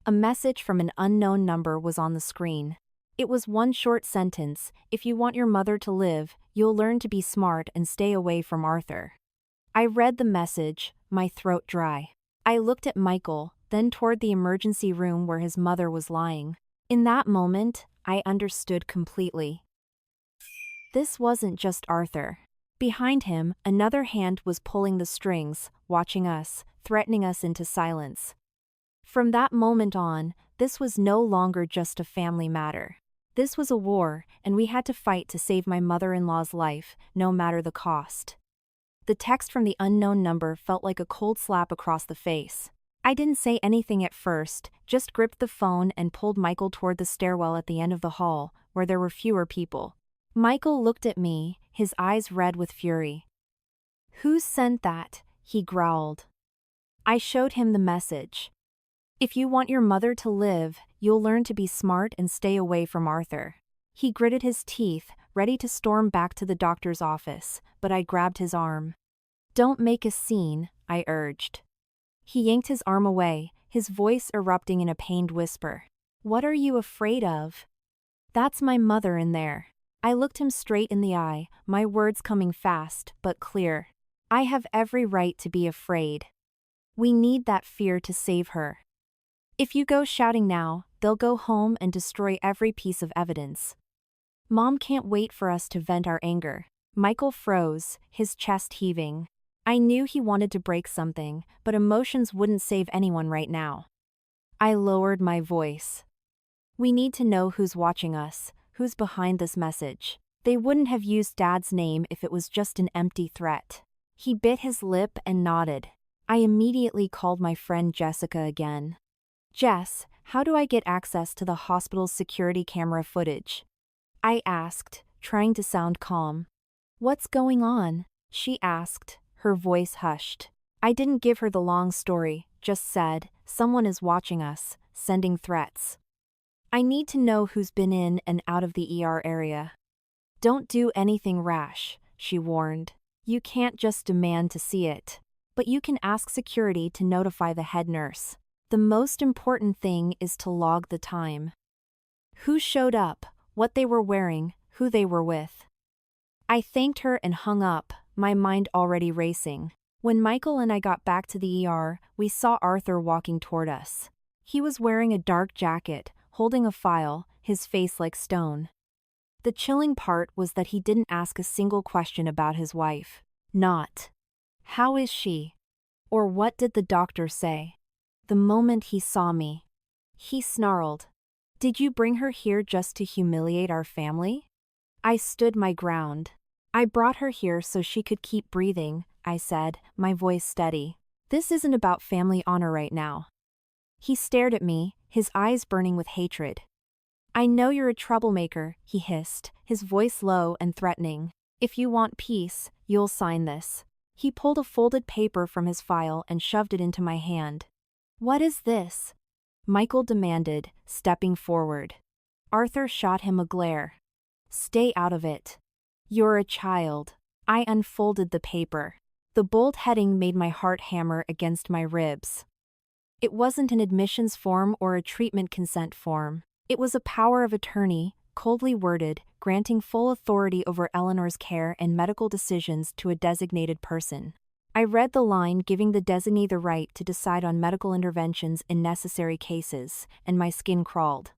A message from an unknown number was on the screen. It was one short sentence: if you want your mother to live, you'll learn to be smart and stay away from Arthur. I read the message, my throat dry. I looked at Michael, then toward the emergency room where his mother was lying. In that moment, I understood completely. This wasn't just Arthur. Behind him, another hand was pulling the strings, watching us, threatening us into silence. From that moment on, this was no longer just a family matter. This was a war, and we had to fight to save my mother-in-law's life, no matter the cost. The text from the unknown number felt like a cold slap across the face. I didn't say anything at first, just gripped the phone and pulled Michael toward the stairwell at the end of the hall, where there were fewer people. Michael looked at me, his eyes red with fury. "Who sent that?" he growled. I showed him the message. "If you want your mother to live, you'll learn to be smart and stay away from Arthur." He gritted his teeth, ready to storm back to the doctor's office, but I grabbed his arm. "Don't make a scene," I urged. He yanked his arm away, his voice erupting in a pained whisper. "What are you afraid of?" "That's my mother in there." I looked him straight in the eye, my words coming fast but clear. "I have every right to be afraid. We need that fear to save her. If you go shouting now, they'll go home and destroy every piece of evidence. Mom can't wait for us to vent our anger." Michael froze, his chest heaving. I knew he wanted to break something, but emotions wouldn't save anyone right now. I lowered my voice. "We need to know who's watching us, who's behind this message. They wouldn't have used Dad's name if it was just an empty threat." He bit his lip and nodded. I immediately called my friend Jessica again. "Jess, how do I get access to the hospital's security camera footage?" I asked, trying to sound calm. "What's going on?" she asked, her voice hushed. I didn't give her the long story, just said, "Someone is watching us, sending threats. I need to know who's been in and out of the ER area." Don't do anything rash, she warned. You can't just demand to see it. But you can ask security to notify the head nurse. The most important thing is to log the time. Who showed up, what they were wearing, who they were with. I thanked her and hung up, my mind already racing. When Michael and I got back to the ER, we saw Arthur walking toward us. He was wearing a dark jacket, holding a file, his face like stone. The chilling part was that he didn't ask a single question about his wife. Not, "How is she?" or "What did the doctor say?" The moment he saw me, he snarled, "Did you bring her here just to humiliate our family?" I stood my ground. "I brought her here so she could keep breathing," I said, my voice steady. "This isn't about family honor right now." He stared at me, his eyes burning with hatred. "I know you're a troublemaker," he hissed, his voice low and threatening. "If you want peace, you'll sign this." He pulled a folded paper from his file and shoved it into my hand. "What is this?" Michael demanded, stepping forward. Arthur shot him a glare. "Stay out of it. You're a child." I unfolded the paper. The bold heading made my heart hammer against my ribs. It wasn't an admissions form or a treatment consent form. It was a power of attorney, coldly worded, granting full authority over Eleanor's care and medical decisions to a designated person. I read the line giving the designee the right to decide on medical interventions in necessary cases, and my skin crawled.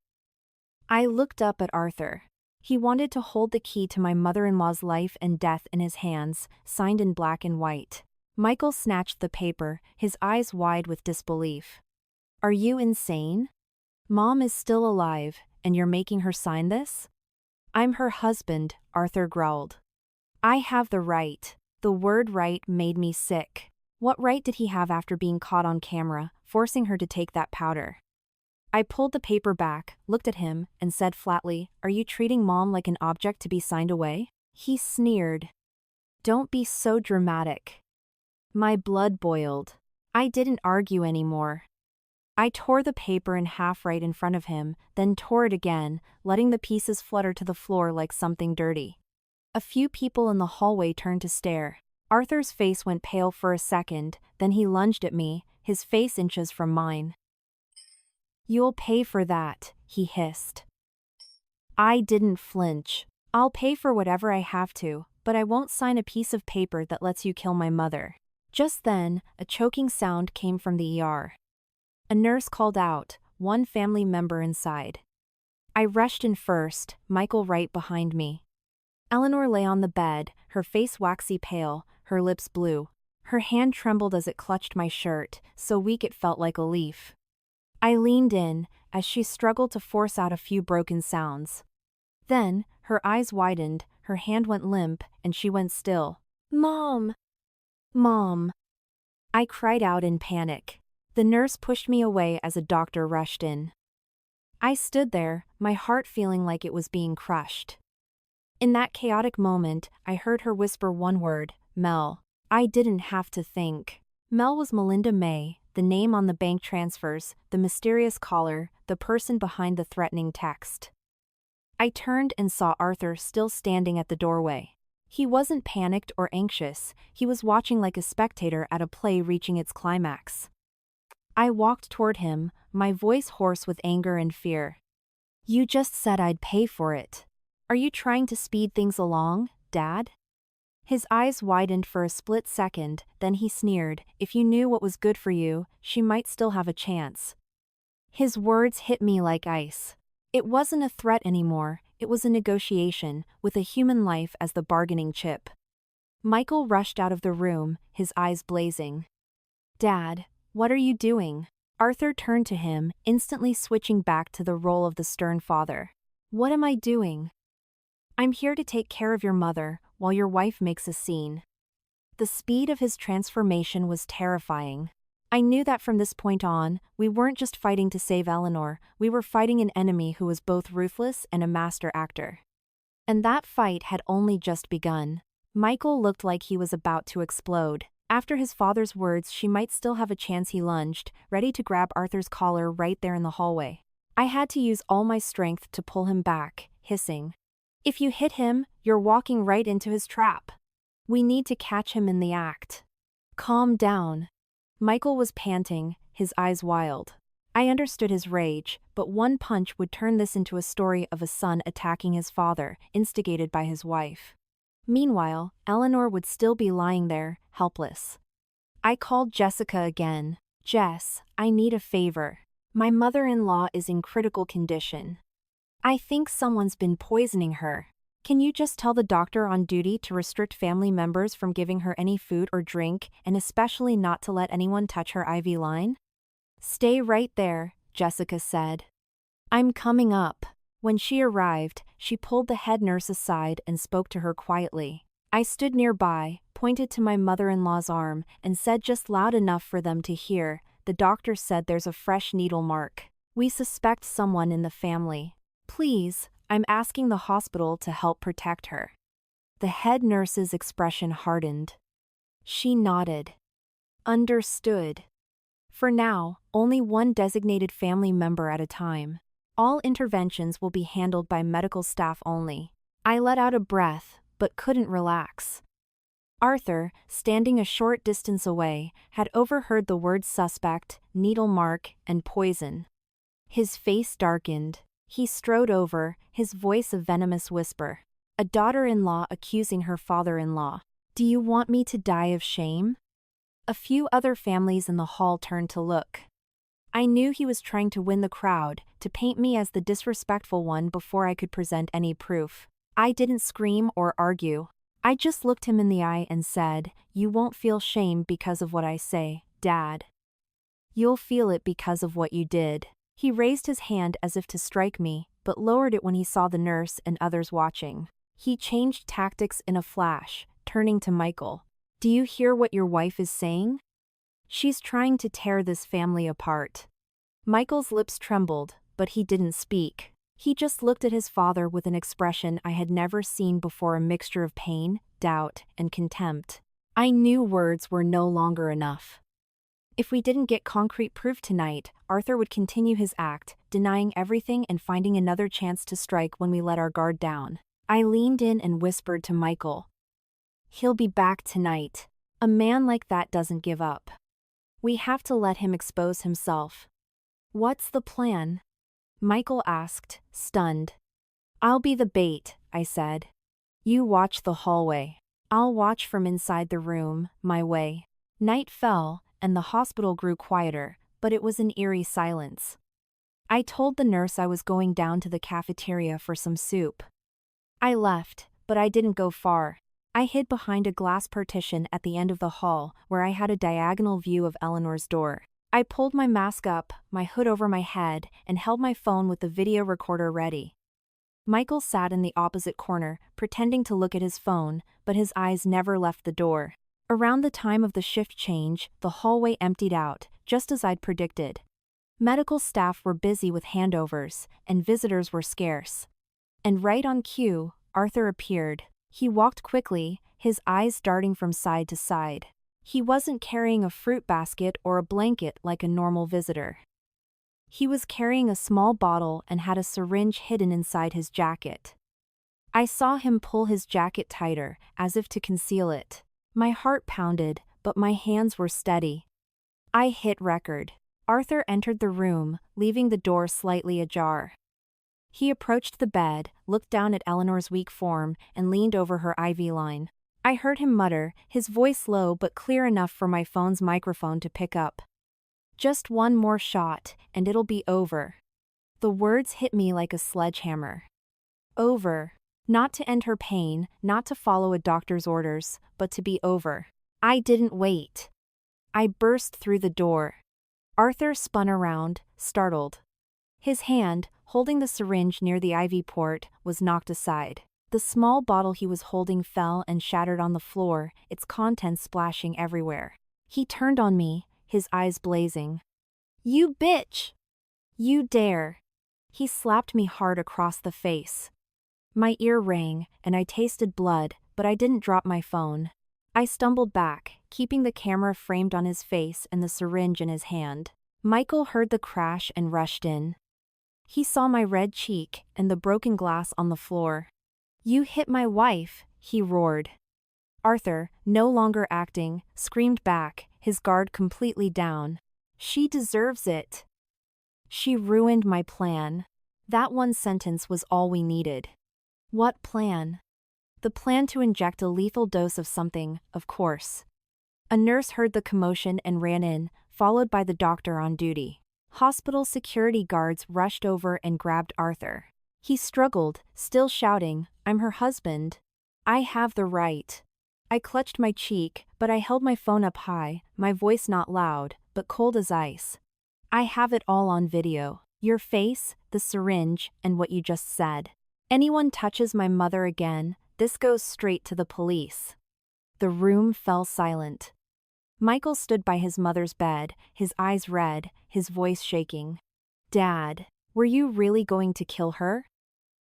I looked up at Arthur. He wanted to hold the key to my mother-in-law's life and death in his hands, signed in black and white. Michael snatched the paper, his eyes wide with disbelief. "Are you insane? Mom is still alive, and you're making her sign this?" "I'm her husband," Arthur growled. "I have the right." The word right made me sick. What right did he have after being caught on camera, forcing her to take that powder? I pulled the paper back, looked at him, and said flatly, "Are you treating Mom like an object to be signed away?" He sneered. "Don't be so dramatic." My blood boiled. I didn't argue anymore. I tore the paper in half right in front of him, then tore it again, letting the pieces flutter to the floor like something dirty. A few people in the hallway turned to stare. Arthur's face went pale for a second, then he lunged at me, his face inches from mine. "You'll pay for that," he hissed. I didn't flinch. "I'll pay for whatever I have to, but I won't sign a piece of paper that lets you kill my mother." Just then, a choking sound came from the ER. A nurse called out, one family member inside. I rushed in first, Michael right behind me. Eleanor lay on the bed, her face waxy pale, her lips blue. Her hand trembled as it clutched my shirt, so weak it felt like a leaf. I leaned in, as she struggled to force out a few broken sounds. Then, her eyes widened, her hand went limp, and she went still. "Mom! Mom!" I cried out in panic. The nurse pushed me away as a doctor rushed in. I stood there, my heart feeling like it was being crushed. In that chaotic moment, I heard her whisper one word, "Mel." I didn't have to think. Mel was Melinda May, the name on the bank transfers, the mysterious caller, the person behind the threatening text. I turned and saw Arthur still standing at the doorway. He wasn't panicked or anxious, he was watching like a spectator at a play reaching its climax. I walked toward him, my voice hoarse with anger and fear. "You just said I'd pay for it. Are you trying to speed things along, Dad?" His eyes widened for a split second, then he sneered, "If you knew what was good for you, she might still have a chance." His words hit me like ice. It wasn't a threat anymore, it was a negotiation, with a human life as the bargaining chip. Michael rushed out of the room, his eyes blazing. "Dad, what are you doing?" Arthur turned to him, instantly switching back to the role of the stern father. "What am I doing?" "I'm here to take care of your mother, while your wife makes a scene." The speed of his transformation was terrifying. I knew that from this point on, we weren't just fighting to save Eleanor, we were fighting an enemy who was both ruthless and a master actor. And that fight had only just begun. Michael looked like he was about to explode. After his father's words, she might still have a chance. He lunged, ready to grab Arthur's collar right there in the hallway. I had to use all my strength to pull him back, hissing, If you hit him, you're walking right into his trap. We need to catch him in the act. Calm down. Michael was panting, his eyes wild. I understood his rage, but one punch would turn this into a story of a son attacking his father, instigated by his wife. Meanwhile, Eleanor would still be lying there, helpless. I called Jessica again. Jess, I need a favor. My mother-in-law is in critical condition. I think someone's been poisoning her. Can you just tell the doctor on duty to restrict family members from giving her any food or drink, and especially not to let anyone touch her IV line? Stay right there, Jessica said. I'm coming up. When she arrived, she pulled the head nurse aside and spoke to her quietly. I stood nearby, pointed to my mother-in-law's arm, and said just loud enough for them to hear, the doctor said there's a fresh needle mark. We suspect someone in the family. Please, I'm asking the hospital to help protect her. The head nurse's expression hardened. She nodded. Understood. For now, only one designated family member at a time. All interventions will be handled by medical staff only. I let out a breath, but couldn't relax. Arthur, standing a short distance away, had overheard the words suspect, needle mark, and poison. His face darkened. He strode over, his voice a venomous whisper. A daughter-in-law accusing her father-in-law. Do you want me to die of shame? A few other families in the hall turned to look. I knew he was trying to win the crowd, to paint me as the disrespectful one before I could present any proof. I didn't scream or argue. I just looked him in the eye and said, "You won't feel shame because of what I say, Dad. You'll feel it because of what you did." He raised his hand as if to strike me, but lowered it when he saw the nurse and others watching. He changed tactics in a flash, turning to Michael. Do you hear what your wife is saying? She's trying to tear this family apart. Michael's lips trembled, but he didn't speak. He just looked at his father with an expression I had never seen before, a mixture of pain, doubt, and contempt. I knew words were no longer enough. If we didn't get concrete proof tonight, Arthur would continue his act, denying everything and finding another chance to strike when we let our guard down. I leaned in and whispered to Michael. He'll be back tonight. A man like that doesn't give up. We have to let him expose himself. What's the plan? Michael asked, stunned. I'll be the bait, I said. You watch the hallway. I'll watch from inside the room, my way. Night fell, and the hospital grew quieter, but it was an eerie silence. I told the nurse I was going down to the cafeteria for some soup. I left, but I didn't go far. I hid behind a glass partition at the end of the hall, where I had a diagonal view of Eleanor's door. I pulled my mask up, my hood over my head, and held my phone with the video recorder ready. Michael sat in the opposite corner, pretending to look at his phone, but his eyes never left the door. Around the time of the shift change, the hallway emptied out, just as I'd predicted. Medical staff were busy with handovers, and visitors were scarce. And right on cue, Arthur appeared. He walked quickly, his eyes darting from side to side. He wasn't carrying a fruit basket or a blanket like a normal visitor. He was carrying a small bottle and had a syringe hidden inside his jacket. I saw him pull his jacket tighter, as if to conceal it. My heart pounded, but my hands were steady. I hit record. Arthur entered the room, leaving the door slightly ajar. He approached the bed, looked down at Eleanor's weak form, and leaned over her IV line. I heard him mutter, his voice low but clear enough for my phone's microphone to pick up. Just one more shot, and it'll be over. The words hit me like a sledgehammer. Over. Not to end her pain, not to follow a doctor's orders, but to be over. I didn't wait. I burst through the door. Arthur spun around, startled. His hand, holding the syringe near the IV port, was knocked aside. The small bottle he was holding fell and shattered on the floor, its contents splashing everywhere. He turned on me, his eyes blazing. You bitch! You dare! He slapped me hard across the face. My ear rang, and I tasted blood, but I didn't drop my phone. I stumbled back, keeping the camera framed on his face and the syringe in his hand. Michael heard the crash and rushed in. He saw my red cheek and the broken glass on the floor. "You hit my wife," he roared. Arthur, no longer acting, screamed back, his guard completely down. "She deserves it. She ruined my plan." That one sentence was all we needed. What plan? The plan to inject a lethal dose of something, of course. A nurse heard the commotion and ran in, followed by the doctor on duty. Hospital security guards rushed over and grabbed Arthur. He struggled, still shouting, "I'm her husband. I have the right." I clutched my cheek, but I held my phone up high, my voice not loud, but cold as ice. "I have it all on video. Your face, the syringe, and what you just said. Anyone touches my mother again, this goes straight to the police." The room fell silent. Michael stood by his mother's bed, his eyes red, his voice shaking. "Dad, were you really going to kill her?"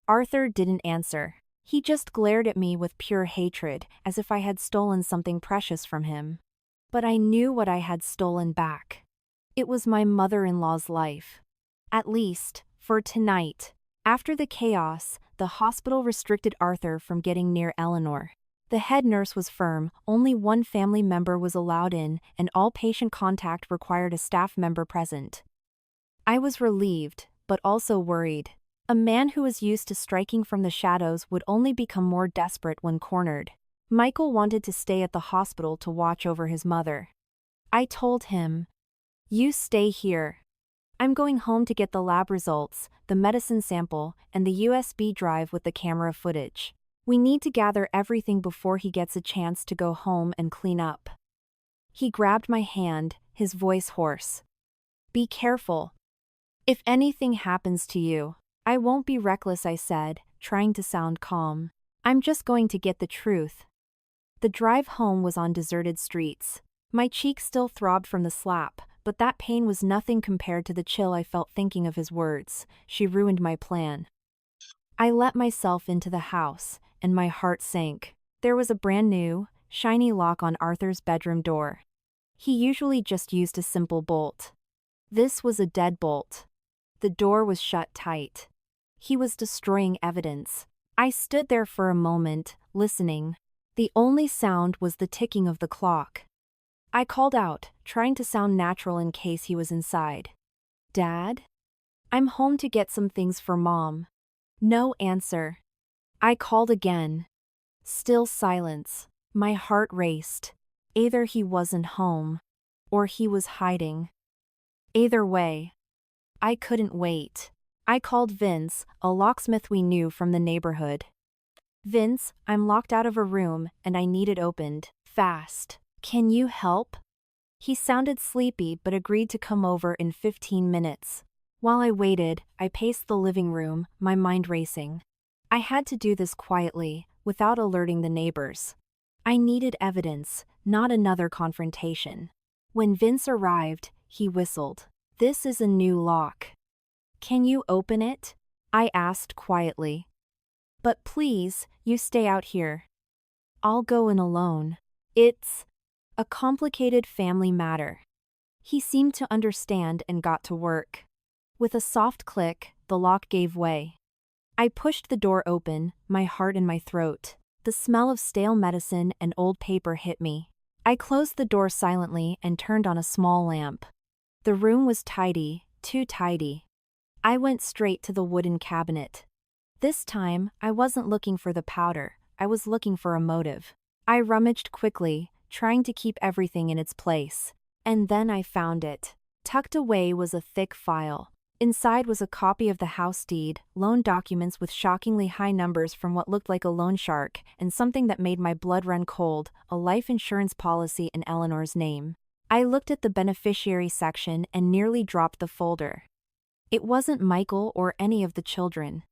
Arthur didn't answer. He just glared at me with pure hatred, as if I had stolen something precious from him. But I knew what I had stolen back. It was my mother-in-law's life. At least, for tonight. After the chaos, the hospital restricted Arthur from getting near Eleanor. The head nurse was firm, only one family member was allowed in, and all patient contact required a staff member present. I was relieved, but also worried. A man who was used to striking from the shadows would only become more desperate when cornered. Michael wanted to stay at the hospital to watch over his mother. I told him, "You stay here. I'm going home to get the lab results, the medicine sample, and the USB drive with the camera footage. We need to gather everything before he gets a chance to go home and clean up." He grabbed my hand, his voice hoarse. "Be careful. If anything happens to you, I won't be reckless," I said, trying to sound calm. "I'm just going to get the truth." The drive home was on deserted streets. My cheek still throbbed from the slap, but that pain was nothing compared to the chill I felt thinking of his words. "She ruined my plan." I let myself into the house, and my heart sank. There was a brand new, shiny lock on Arthur's bedroom door. He usually just used a simple bolt. This was a deadbolt. The door was shut tight. He was destroying evidence. I stood there for a moment, listening. The only sound was the ticking of the clock. I called out, trying to sound natural in case he was inside. "Dad? I'm home to get some things for Mom." No answer. I called again. Still silence. My heart raced. Either he wasn't home, or he was hiding. Either way, I couldn't wait. I called Vince, a locksmith we knew from the neighborhood. "Vince, I'm locked out of a room, and I need it opened. Fast. Can you help?" He sounded sleepy but agreed to come over in 15 minutes. While I waited, I paced the living room, my mind racing. I had to do this quietly, without alerting the neighbors. I needed evidence, not another confrontation. When Vince arrived, he whistled. "This is a new lock. Can you open it?" I asked quietly. "But please, you stay out here. I'll go in alone. It's a complicated family matter." He seemed to understand and got to work. With a soft click, the lock gave way. I pushed the door open, my heart in my throat. The smell of stale medicine and old paper hit me. I closed the door silently and turned on a small lamp. The room was tidy, too tidy. I went straight to the wooden cabinet. This time, I wasn't looking for the powder, I was looking for a motive. I rummaged quickly, trying to keep everything in its place. And then I found it. Tucked away was a thick file. Inside was a copy of the house deed, loan documents with shockingly high numbers from what looked like a loan shark, and something that made my blood run cold, a life insurance policy in Eleanor's name. I looked at the beneficiary section and nearly dropped the folder. It wasn't Michael or any of the children.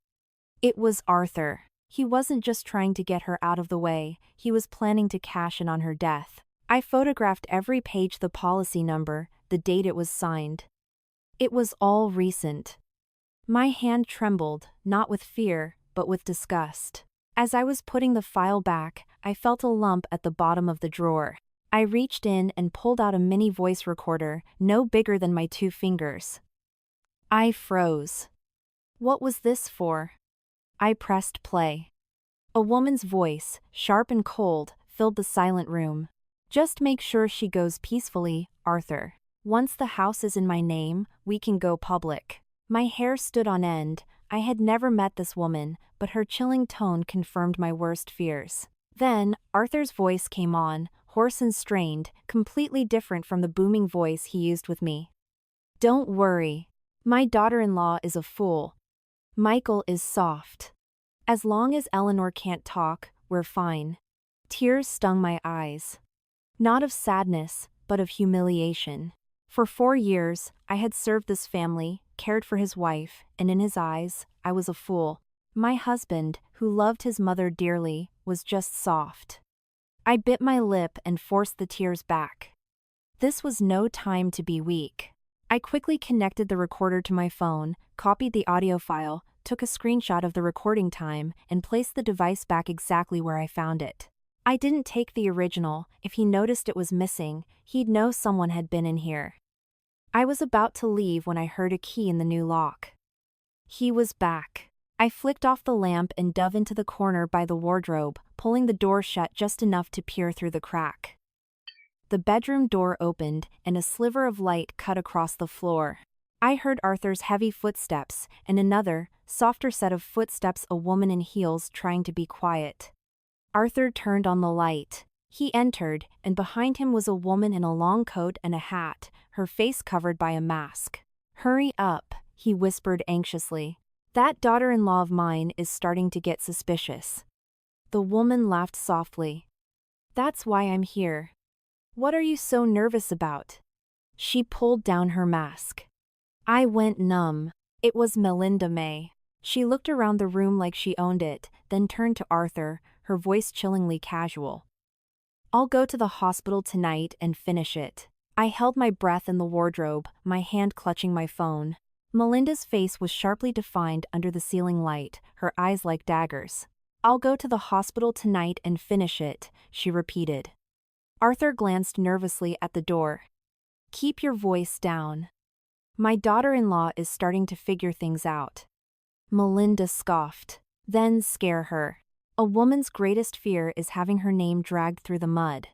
It was Arthur. He wasn't just trying to get her out of the way, he was planning to cash in on her death. I photographed every page, the policy number, the date it was signed. It was all recent. My hand trembled, not with fear, but with disgust. As I was putting the file back, I felt a lump at the bottom of the drawer. I reached in and pulled out a mini voice recorder, no bigger than my 2 fingers. I froze. What was this for? I pressed play. A woman's voice, sharp and cold, filled the silent room. Just make sure she goes peacefully, Arthur. Once the house is in my name, we can go public. My hair stood on end. I had never met this woman, but her chilling tone confirmed my worst fears. Then, Arthur's voice came on, hoarse and strained, completely different from the booming voice he used with me. Don't worry. My daughter-in-law is a fool. Michael is soft. As long as Eleanor can't talk, we're fine. Tears stung my eyes. Not of sadness, but of humiliation. For 4 years, I had served this family, cared for his wife, and in his eyes, I was a fool. My husband, who loved his mother dearly, was just soft. I bit my lip and forced the tears back. This was no time to be weak. I quickly connected the recorder to my phone, copied the audio file, took a screenshot of the recording time, and placed the device back exactly where I found it. I didn't take the original. If he noticed it was missing, he'd know someone had been in here. I was about to leave when I heard a key in the new lock. He was back. I flicked off the lamp and dove into the corner by the wardrobe, pulling the door shut just enough to peer through the crack. The bedroom door opened, and a sliver of light cut across the floor. I heard Arthur's heavy footsteps, and another, softer set of footsteps, a woman in heels trying to be quiet. Arthur turned on the light. He entered, and behind him was a woman in a long coat and a hat, her face covered by a mask. Hurry up, he whispered anxiously. That daughter-in-law of mine is starting to get suspicious. The woman laughed softly. That's why I'm here. What are you so nervous about? She pulled down her mask. I went numb. It was Melinda May. She looked around the room like she owned it, then turned to Arthur, her voice chillingly casual. I'll go to the hospital tonight and finish it. I held my breath in the wardrobe, my hand clutching my phone. Melinda's face was sharply defined under the ceiling light, her eyes like daggers. I'll go to the hospital tonight and finish it, she repeated. Arthur glanced nervously at the door. Keep your voice down. My daughter-in-law is starting to figure things out. Melinda scoffed. Then scare her. A woman's greatest fear is having her name dragged through the mud.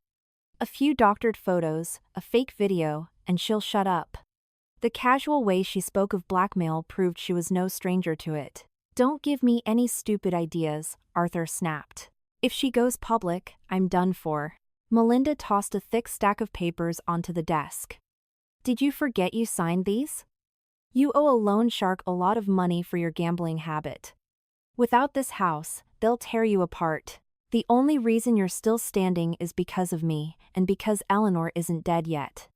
A few doctored photos, a fake video, and she'll shut up. The casual way she spoke of blackmail proved she was no stranger to it. Don't give me any stupid ideas, Arthur snapped. If she goes public, I'm done for. Melinda tossed a thick stack of papers onto the desk. Did you forget you signed these? You owe a loan shark a lot of money for your gambling habit. Without this house, they'll tear you apart. The only reason you're still standing is because of me, and because Eleanor isn't dead yet.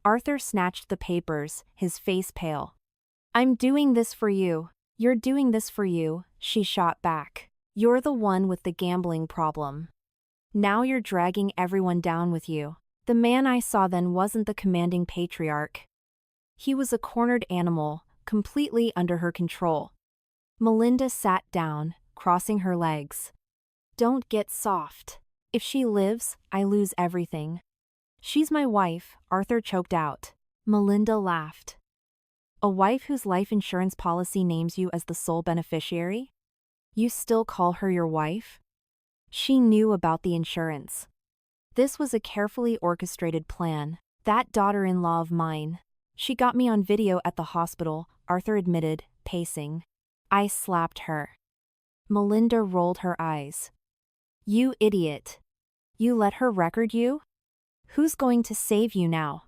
Arthur snatched the papers, his face pale. I'm doing this for you. You're doing this for you, she shot back. You're the one with the gambling problem. Now you're dragging everyone down with you. The man I saw then wasn't the commanding patriarch. He was a cornered animal, completely under her control. Melinda sat down, crossing her legs. Don't get soft. If she lives, I lose everything. She's my wife, Arthur choked out. Melinda laughed. A wife whose life insurance policy names you as the sole beneficiary? You still call her your wife? She knew about the insurance. This was a carefully orchestrated plan. That daughter-in-law of mine. She got me on video at the hospital, Arthur admitted, pacing. I slapped her. Melinda rolled her eyes. You idiot. You let her record you? Who's going to save you now?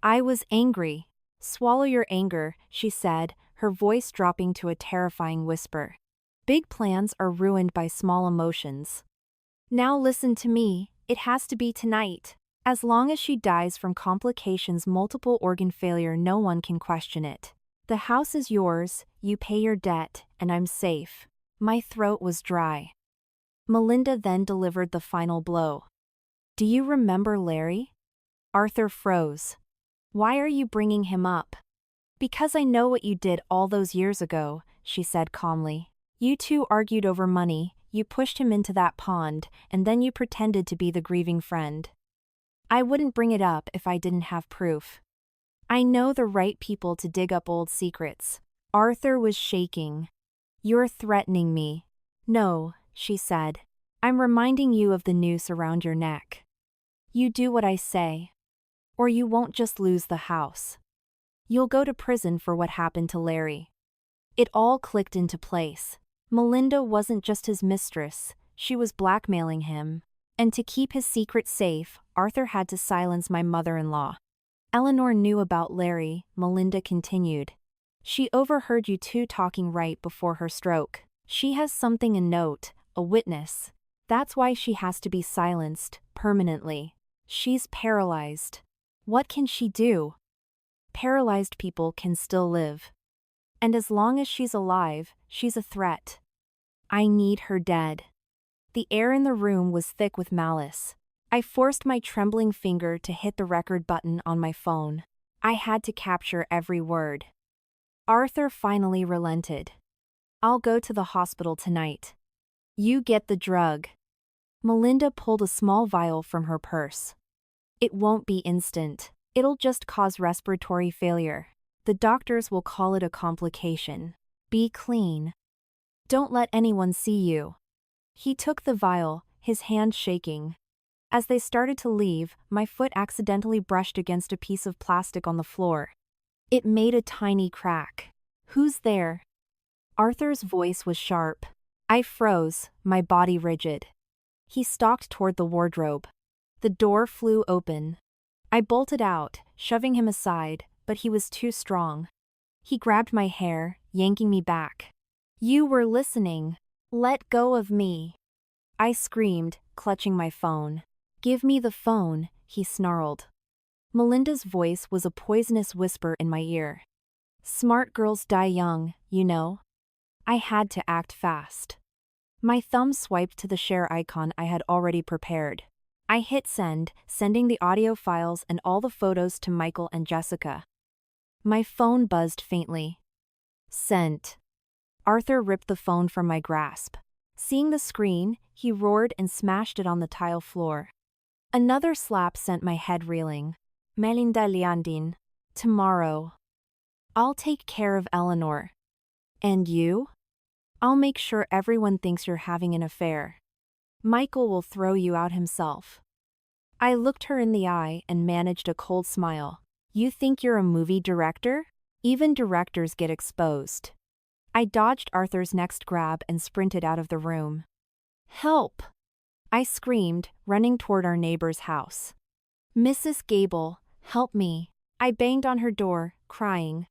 I was angry. Swallow your anger, she said, her voice dropping to a terrifying whisper. Big plans are ruined by small emotions. Now listen to me, it has to be tonight. As long as she dies from complications, multiple organ failure, no one can question it. The house is yours, you pay your debt, and I'm safe. My throat was dry. Melinda then delivered the final blow. Do you remember Larry? Arthur froze. Why are you bringing him up? Because I know what you did all those years ago, she said calmly. You two argued over money, you pushed him into that pond, and then you pretended to be the grieving friend. I wouldn't bring it up if I didn't have proof. I know the right people to dig up old secrets. Arthur was shaking. You're threatening me. No, she said. I'm reminding you of the noose around your neck. You do what I say, or you won't just lose the house. You'll go to prison for what happened to Larry. It all clicked into place. Melinda wasn't just his mistress, she was blackmailing him. And to keep his secret safe, Arthur had to silence my mother-in-law. Eleanor knew about Larry, Melinda continued. She overheard you two talking right before her stroke. She has something to note, a witness. That's why she has to be silenced, permanently. She's paralyzed. What can she do? Paralyzed people can still live. And as long as she's alive, she's a threat. I need her dead. The air in the room was thick with malice. I forced my trembling finger to hit the record button on my phone. I had to capture every word. Arthur finally relented. I'll go to the hospital tonight. You get the drug. Melinda pulled a small vial from her purse. It won't be instant. It'll just cause respiratory failure. The doctors will call it a complication. Be clean. Don't let anyone see you. He took the vial, his hand shaking. As they started to leave, my foot accidentally brushed against a piece of plastic on the floor. It made a tiny crack. Who's there? Arthur's voice was sharp. I froze, my body rigid. He stalked toward the wardrobe. The door flew open. I bolted out, shoving him aside, but he was too strong. He grabbed my hair, yanking me back. You were listening. Let go of me. I screamed, clutching my phone. Give me the phone, he snarled. Melinda's voice was a poisonous whisper in my ear. Smart girls die young, you know. I had to act fast. My thumb swiped to the share icon I had already prepared. I hit send, sending the audio files and all the photos to Michael and Jessica. My phone buzzed faintly. Sent. Arthur ripped the phone from my grasp. Seeing the screen, he roared and smashed it on the tile floor. Another slap sent my head reeling. Melinda Liandin. Tomorrow. I'll take care of Eleanor. And you? I'll make sure everyone thinks you're having an affair. Michael will throw you out himself. I looked her in the eye and managed a cold smile. You think you're a movie director? Even directors get exposed. I dodged Arthur's next grab and sprinted out of the room. Help! I screamed, running toward our neighbor's house. Mrs. Gable, help me. I banged on her door, crying.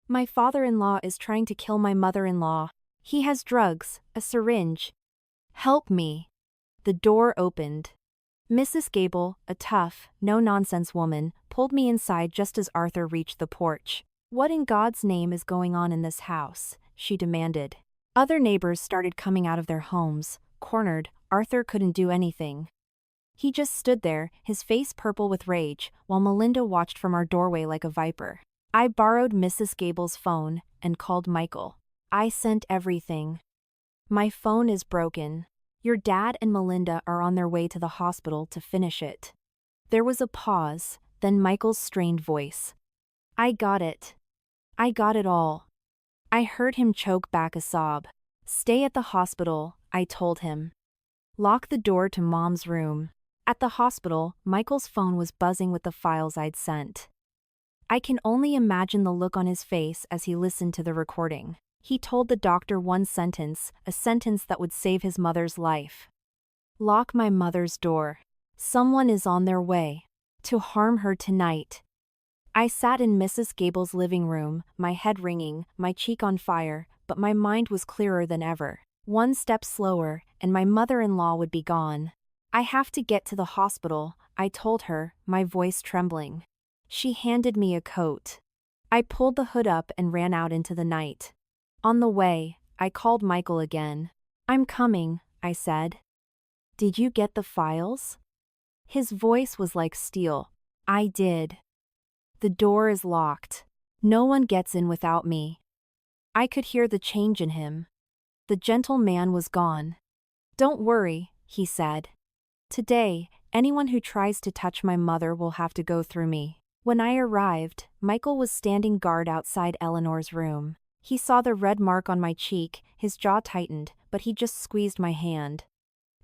My father-in-law is trying to kill my mother-in-law. He has drugs, a syringe. Help me. The door opened. Mrs. Gable, a tough, no-nonsense woman, pulled me inside just as Arthur reached the porch. What in God's name is going on in this house? She demanded. Other neighbors started coming out of their homes. Cornered, Arthur couldn't do anything. He just stood there, his face purple with rage, while Melinda watched from our doorway like a viper. I borrowed Mrs. Gable's phone and called Michael. I sent everything. My phone is broken. Your dad and Melinda are on their way to the hospital to finish it. There was a pause, then Michael's strained voice. I got it. I got it all. I heard him choke back a sob. Stay at the hospital, I told him. Lock the door to Mom's room. At the hospital, Michael's phone was buzzing with the files I'd sent. I can only imagine the look on his face as he listened to the recording. He told the doctor one sentence, a sentence that would save his mother's life. Lock my mother's door. Someone is on their way to harm her tonight. I sat in Mrs. Gable's living room, my head ringing, my cheek on fire, but my mind was clearer than ever. One step slower, and my mother-in-law would be gone. I have to get to the hospital, I told her, my voice trembling. She handed me a coat. I pulled the hood up and ran out into the night. On the way, I called Michael again. I'm coming, I said. Did you get the files? His voice was like steel. I did. The door is locked. No one gets in without me. I could hear the change in him. The gentle man was gone. Don't worry, he said. Today, anyone who tries to touch my mother will have to go through me. When I arrived, Michael was standing guard outside Eleanor's room. He saw the red mark on my cheek, his jaw tightened, but he just squeezed my hand.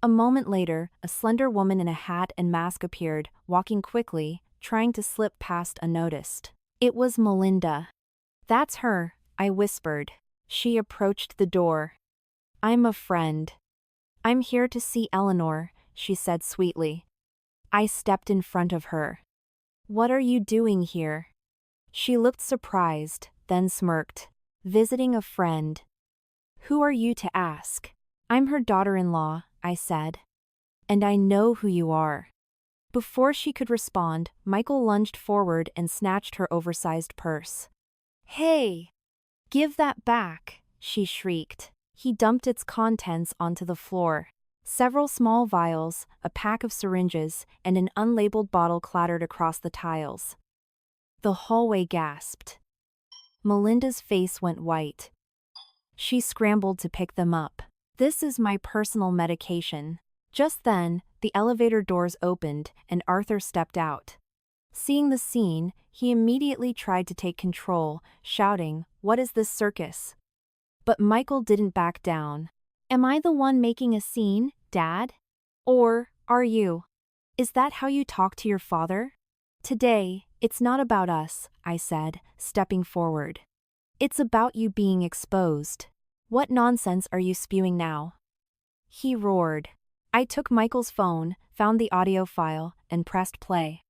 A moment later, a slender woman in a hat and mask appeared, walking quickly, trying to slip past unnoticed. It was Melinda. "That's her," I whispered. She approached the door. "I'm a friend. I'm here to see Eleanor," she said sweetly. I stepped in front of her. "What are you doing here?" She looked surprised, then smirked. "Visiting a friend." "Who are you to ask?" "I'm her daughter-in-law," I said. "And I know who you are." Before she could respond, Michael lunged forward and snatched her oversized purse. "Hey! Give that back!" she shrieked. He dumped its contents onto the floor. Several small vials, a pack of syringes, and an unlabeled bottle clattered across the tiles. The hallway gasped. Melinda's face went white. She scrambled to pick them up. "This is my personal medication." Just then, the elevator doors opened and Arthur stepped out. Seeing the scene, he immediately tried to take control, shouting, "What is this circus?" But Michael didn't back down. "Am I the one making a scene, Dad? Or are you? Is that how you talk to your father?" "Today, it's not about us," I said, stepping forward. "It's about you being exposed. What nonsense are you spewing now?" He roared. I took Michael's phone, found the audio file, and pressed play.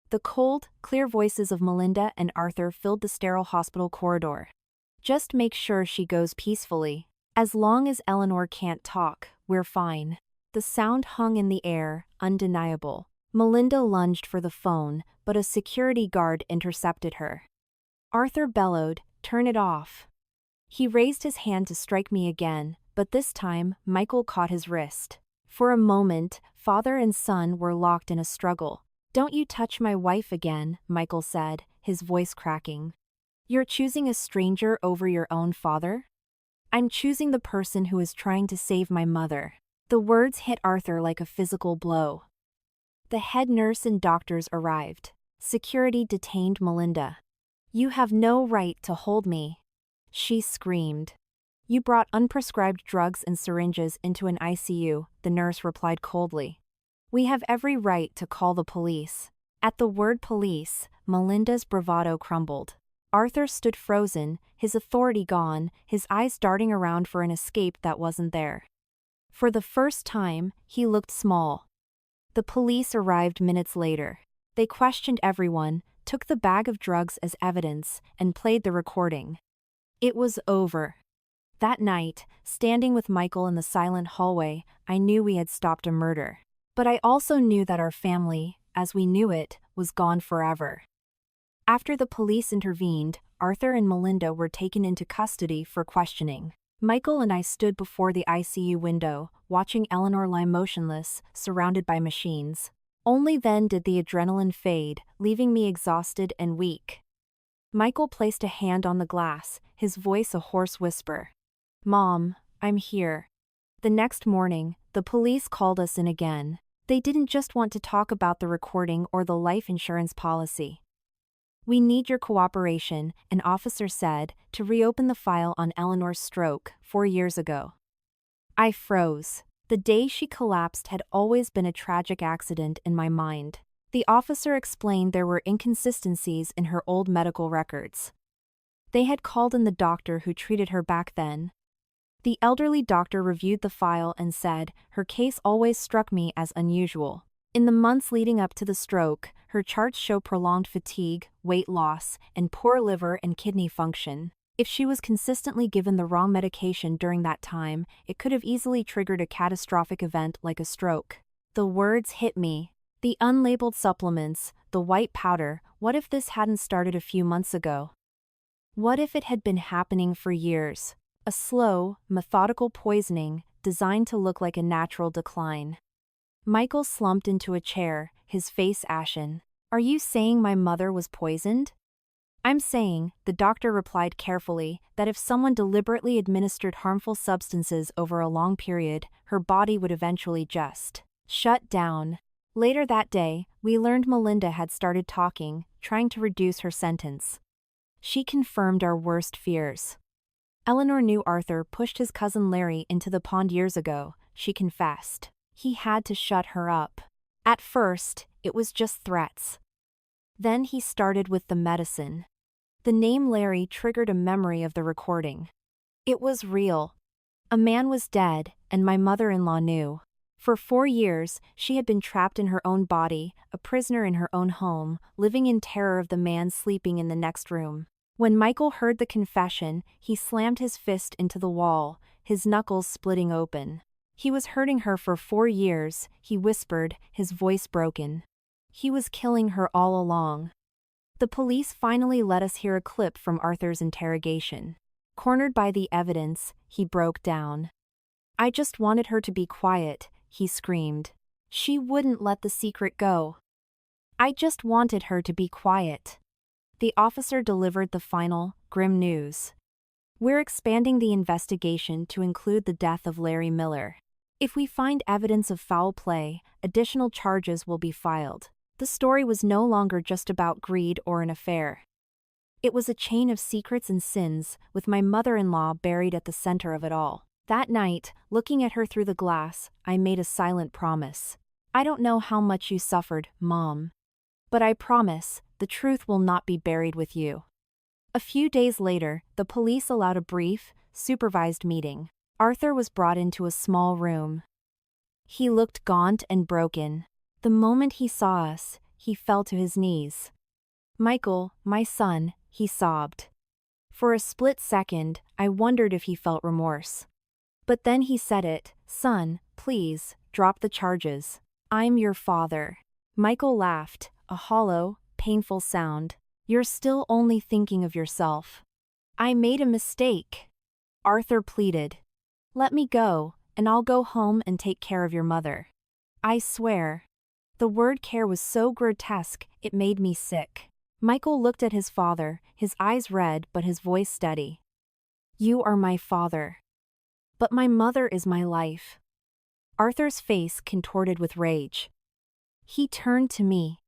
The cold, clear voices of Melinda and Arthur filled the sterile hospital corridor. "Just make sure she goes peacefully. As long as Eleanor can't talk, we're fine." The sound hung in the air, undeniable. Melinda lunged for the phone, but a security guard intercepted her. Arthur bellowed, "Turn it off." He raised his hand to strike me again, but this time, Michael caught his wrist. For a moment, father and son were locked in a struggle. "Don't you touch my wife again," Michael said, his voice cracking. "You're choosing a stranger over your own father?" "I'm choosing the person who is trying to save my mother." The words hit Arthur like a physical blow. The head nurse and doctors arrived. Security detained Melinda. "You have no right to hold me," she screamed. "You brought unprescribed drugs and syringes into an ICU," the nurse replied coldly. "We have every right to call the police." At the word police, Melinda's bravado crumbled. Arthur stood frozen, his authority gone, his eyes darting around for an escape that wasn't there. For the first time, he looked small. The police arrived minutes later. They questioned everyone, took the bag of drugs as evidence, and played the recording. It was over. That night, standing with Michael in the silent hallway, I knew we had stopped a murder. But I also knew that our family, as we knew it, was gone forever. After the police intervened, Arthur and Melinda were taken into custody for questioning. Michael and I stood before the ICU window, watching Eleanor lie motionless, surrounded by machines. Only then did the adrenaline fade, leaving me exhausted and weak. Michael placed a hand on the glass, his voice a hoarse whisper. "Mom, I'm here." The next morning, the police called us in again. They didn't just want to talk about the recording or the life insurance policy. "We need your cooperation," an officer said, "to reopen the file on Eleanor's stroke 4 years ago." I froze. The day she collapsed had always been a tragic accident in my mind. The officer explained there were inconsistencies in her old medical records. They had called in the doctor who treated her back then. The elderly doctor reviewed the file and said, "Her case always struck me as unusual. In the months leading up to the stroke, her charts show prolonged fatigue, weight loss, and poor liver and kidney function. If she was consistently given the wrong medication during that time, it could have easily triggered a catastrophic event like a stroke." The words hit me. The unlabeled supplements, the white powder, what if this hadn't started a few months ago? What if it had been happening for years? A slow, methodical poisoning, designed to look like a natural decline. Michael slumped into a chair, his face ashen. "Are you saying my mother was poisoned?" "I'm saying," the doctor replied carefully, "that if someone deliberately administered harmful substances over a long period, her body would eventually just shut down." Later that day, we learned Melinda had started talking, trying to reduce her sentence. She confirmed our worst fears. Eleanor knew Arthur pushed his cousin Larry into the pond years ago, she confessed. He had to shut her up. At first, it was just threats. Then he started with the medicine. The name Larry triggered a memory of the recording. It was real. A man was dead, and my mother-in-law knew. For 4 years, she had been trapped in her own body, a prisoner in her own home, living in terror of the man sleeping in the next room. When Michael heard the confession, he slammed his fist into the wall, his knuckles splitting open. He was hurting her for 4 years, he whispered, his voice broken. He was killing her all along. The police finally let us hear a clip from Arthur's interrogation. Cornered by the evidence, he broke down. "I just wanted her to be quiet," he screamed. "She wouldn't let the secret go. I just wanted her to be quiet." The officer delivered the final, grim news. "We're expanding the investigation to include the death of Larry Miller. If we find evidence of foul play, additional charges will be filed." The story was no longer just about greed or an affair. It was a chain of secrets and sins, with my mother-in-law buried at the center of it all. That night, looking at her through the glass, I made a silent promise. "I don't know how much you suffered, Mom. But I promise, the truth will not be buried with you." A few days later, the police allowed a brief, supervised meeting. Arthur was brought into a small room. He looked gaunt and broken. The moment he saw us, he fell to his knees. "Michael, my son," he sobbed. For a split second, I wondered if he felt remorse. But then he said it, "Son, please, drop the charges. I'm your father." Michael laughed, a hollow, painful sound. "You're still only thinking of yourself." "I made a mistake," Arthur pleaded. "Let me go, and I'll go home and take care of your mother. I swear." The word care was so grotesque, it made me sick. Michael looked at his father, his eyes red but his voice steady. "You are my father. But my mother is my life." Arthur's face contorted with rage. He turned to me.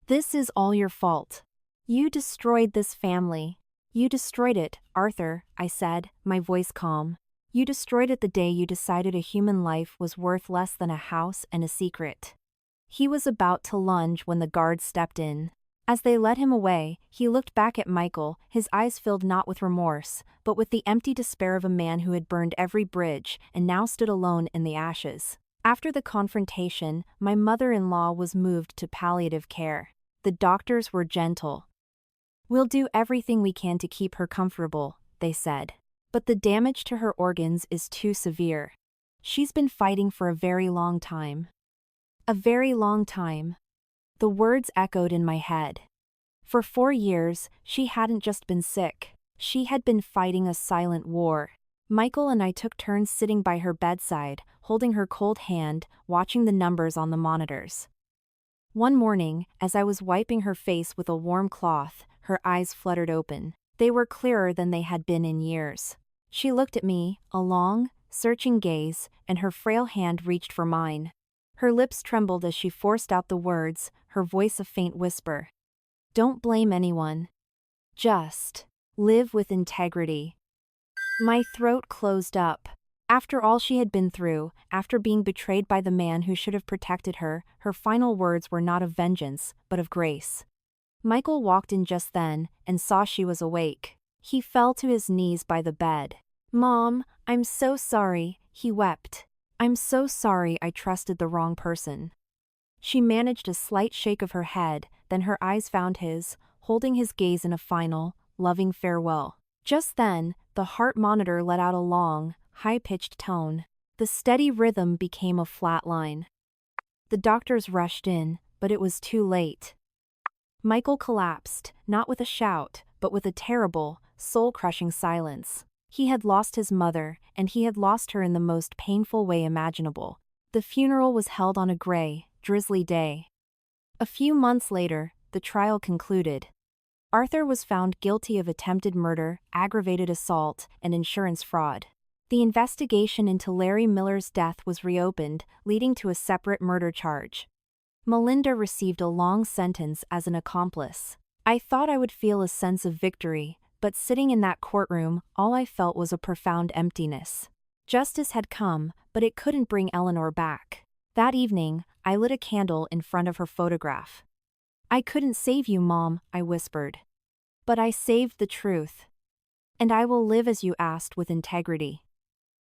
"This is all your fault. You destroyed this family." "You destroyed it, Arthur," I said, my voice calm. "You destroyed it the day you decided a human life was worth less than a house and a secret." He was about to lunge when the guards stepped in. As they led him away, he looked back at Michael, his eyes filled not with remorse, but with the empty despair of a man who had burned every bridge and now stood alone in the ashes. After the confrontation, my mother-in-law was moved to palliative care. The doctors were gentle. "We'll do everything we can to keep her comfortable," they said. "But the damage to her organs is too severe. She's been fighting for a very long time." A very long time. The words echoed in my head. For 4 years, she hadn't just been sick. She had been fighting a silent war. Michael and I took turns sitting by her bedside, holding her cold hand, watching the numbers on the monitors. One morning, as I was wiping her face with a warm cloth, her eyes fluttered open. They were clearer than they had been in years. She looked at me, a long, searching gaze, and her frail hand reached for mine. Her lips trembled as she forced out the words, her voice a faint whisper. "Don't blame anyone. Just live with integrity." My throat closed up. After all she had been through, after being betrayed by the man who should have protected her, her final words were not of vengeance, but of grace. Michael walked in just then, and saw she was awake. He fell to his knees by the bed. "Mom, I'm so sorry," he wept. "I'm so sorry I trusted the wrong person." She managed a slight shake of her head, then her eyes found his, holding his gaze in a final, loving farewell. Just then, the heart monitor let out a long, high-pitched tone. The steady rhythm became a flat line. The doctors rushed in, but it was too late. Michael collapsed, not with a shout, but with a terrible, soul-crushing silence. He had lost his mother, and he had lost her in the most painful way imaginable. The funeral was held on a gray, drizzly day. A few months later, the trial concluded. Arthur was found guilty of attempted murder, aggravated assault, and insurance fraud. The investigation into Larry Miller's death was reopened, leading to a separate murder charge. Melinda received a long sentence as an accomplice. I thought I would feel a sense of victory, But sitting in that courtroom, all I felt was a profound emptiness. Justice had come, but it couldn't bring Eleanor back. That evening, I lit a candle in front of her photograph. "I couldn't save you, Mom," I whispered. "But I saved the truth. And I will live as you asked with integrity."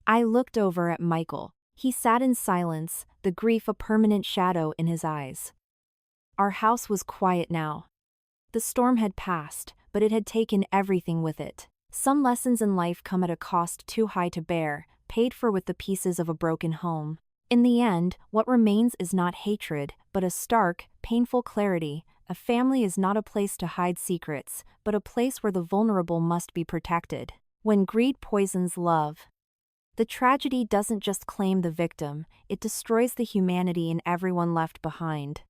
I looked over at Michael. He sat in silence, the grief a permanent shadow in his eyes. Our house was quiet now. The storm had passed, but it had taken everything with it. Some lessons in life come at a cost too high to bear, paid for with the pieces of a broken home. In the end, what remains is not hatred, but a stark, painful clarity. A family is not a place to hide secrets, but a place where the vulnerable must be protected. When greed poisons love. The tragedy doesn't just claim the victim, it destroys the humanity in everyone left behind.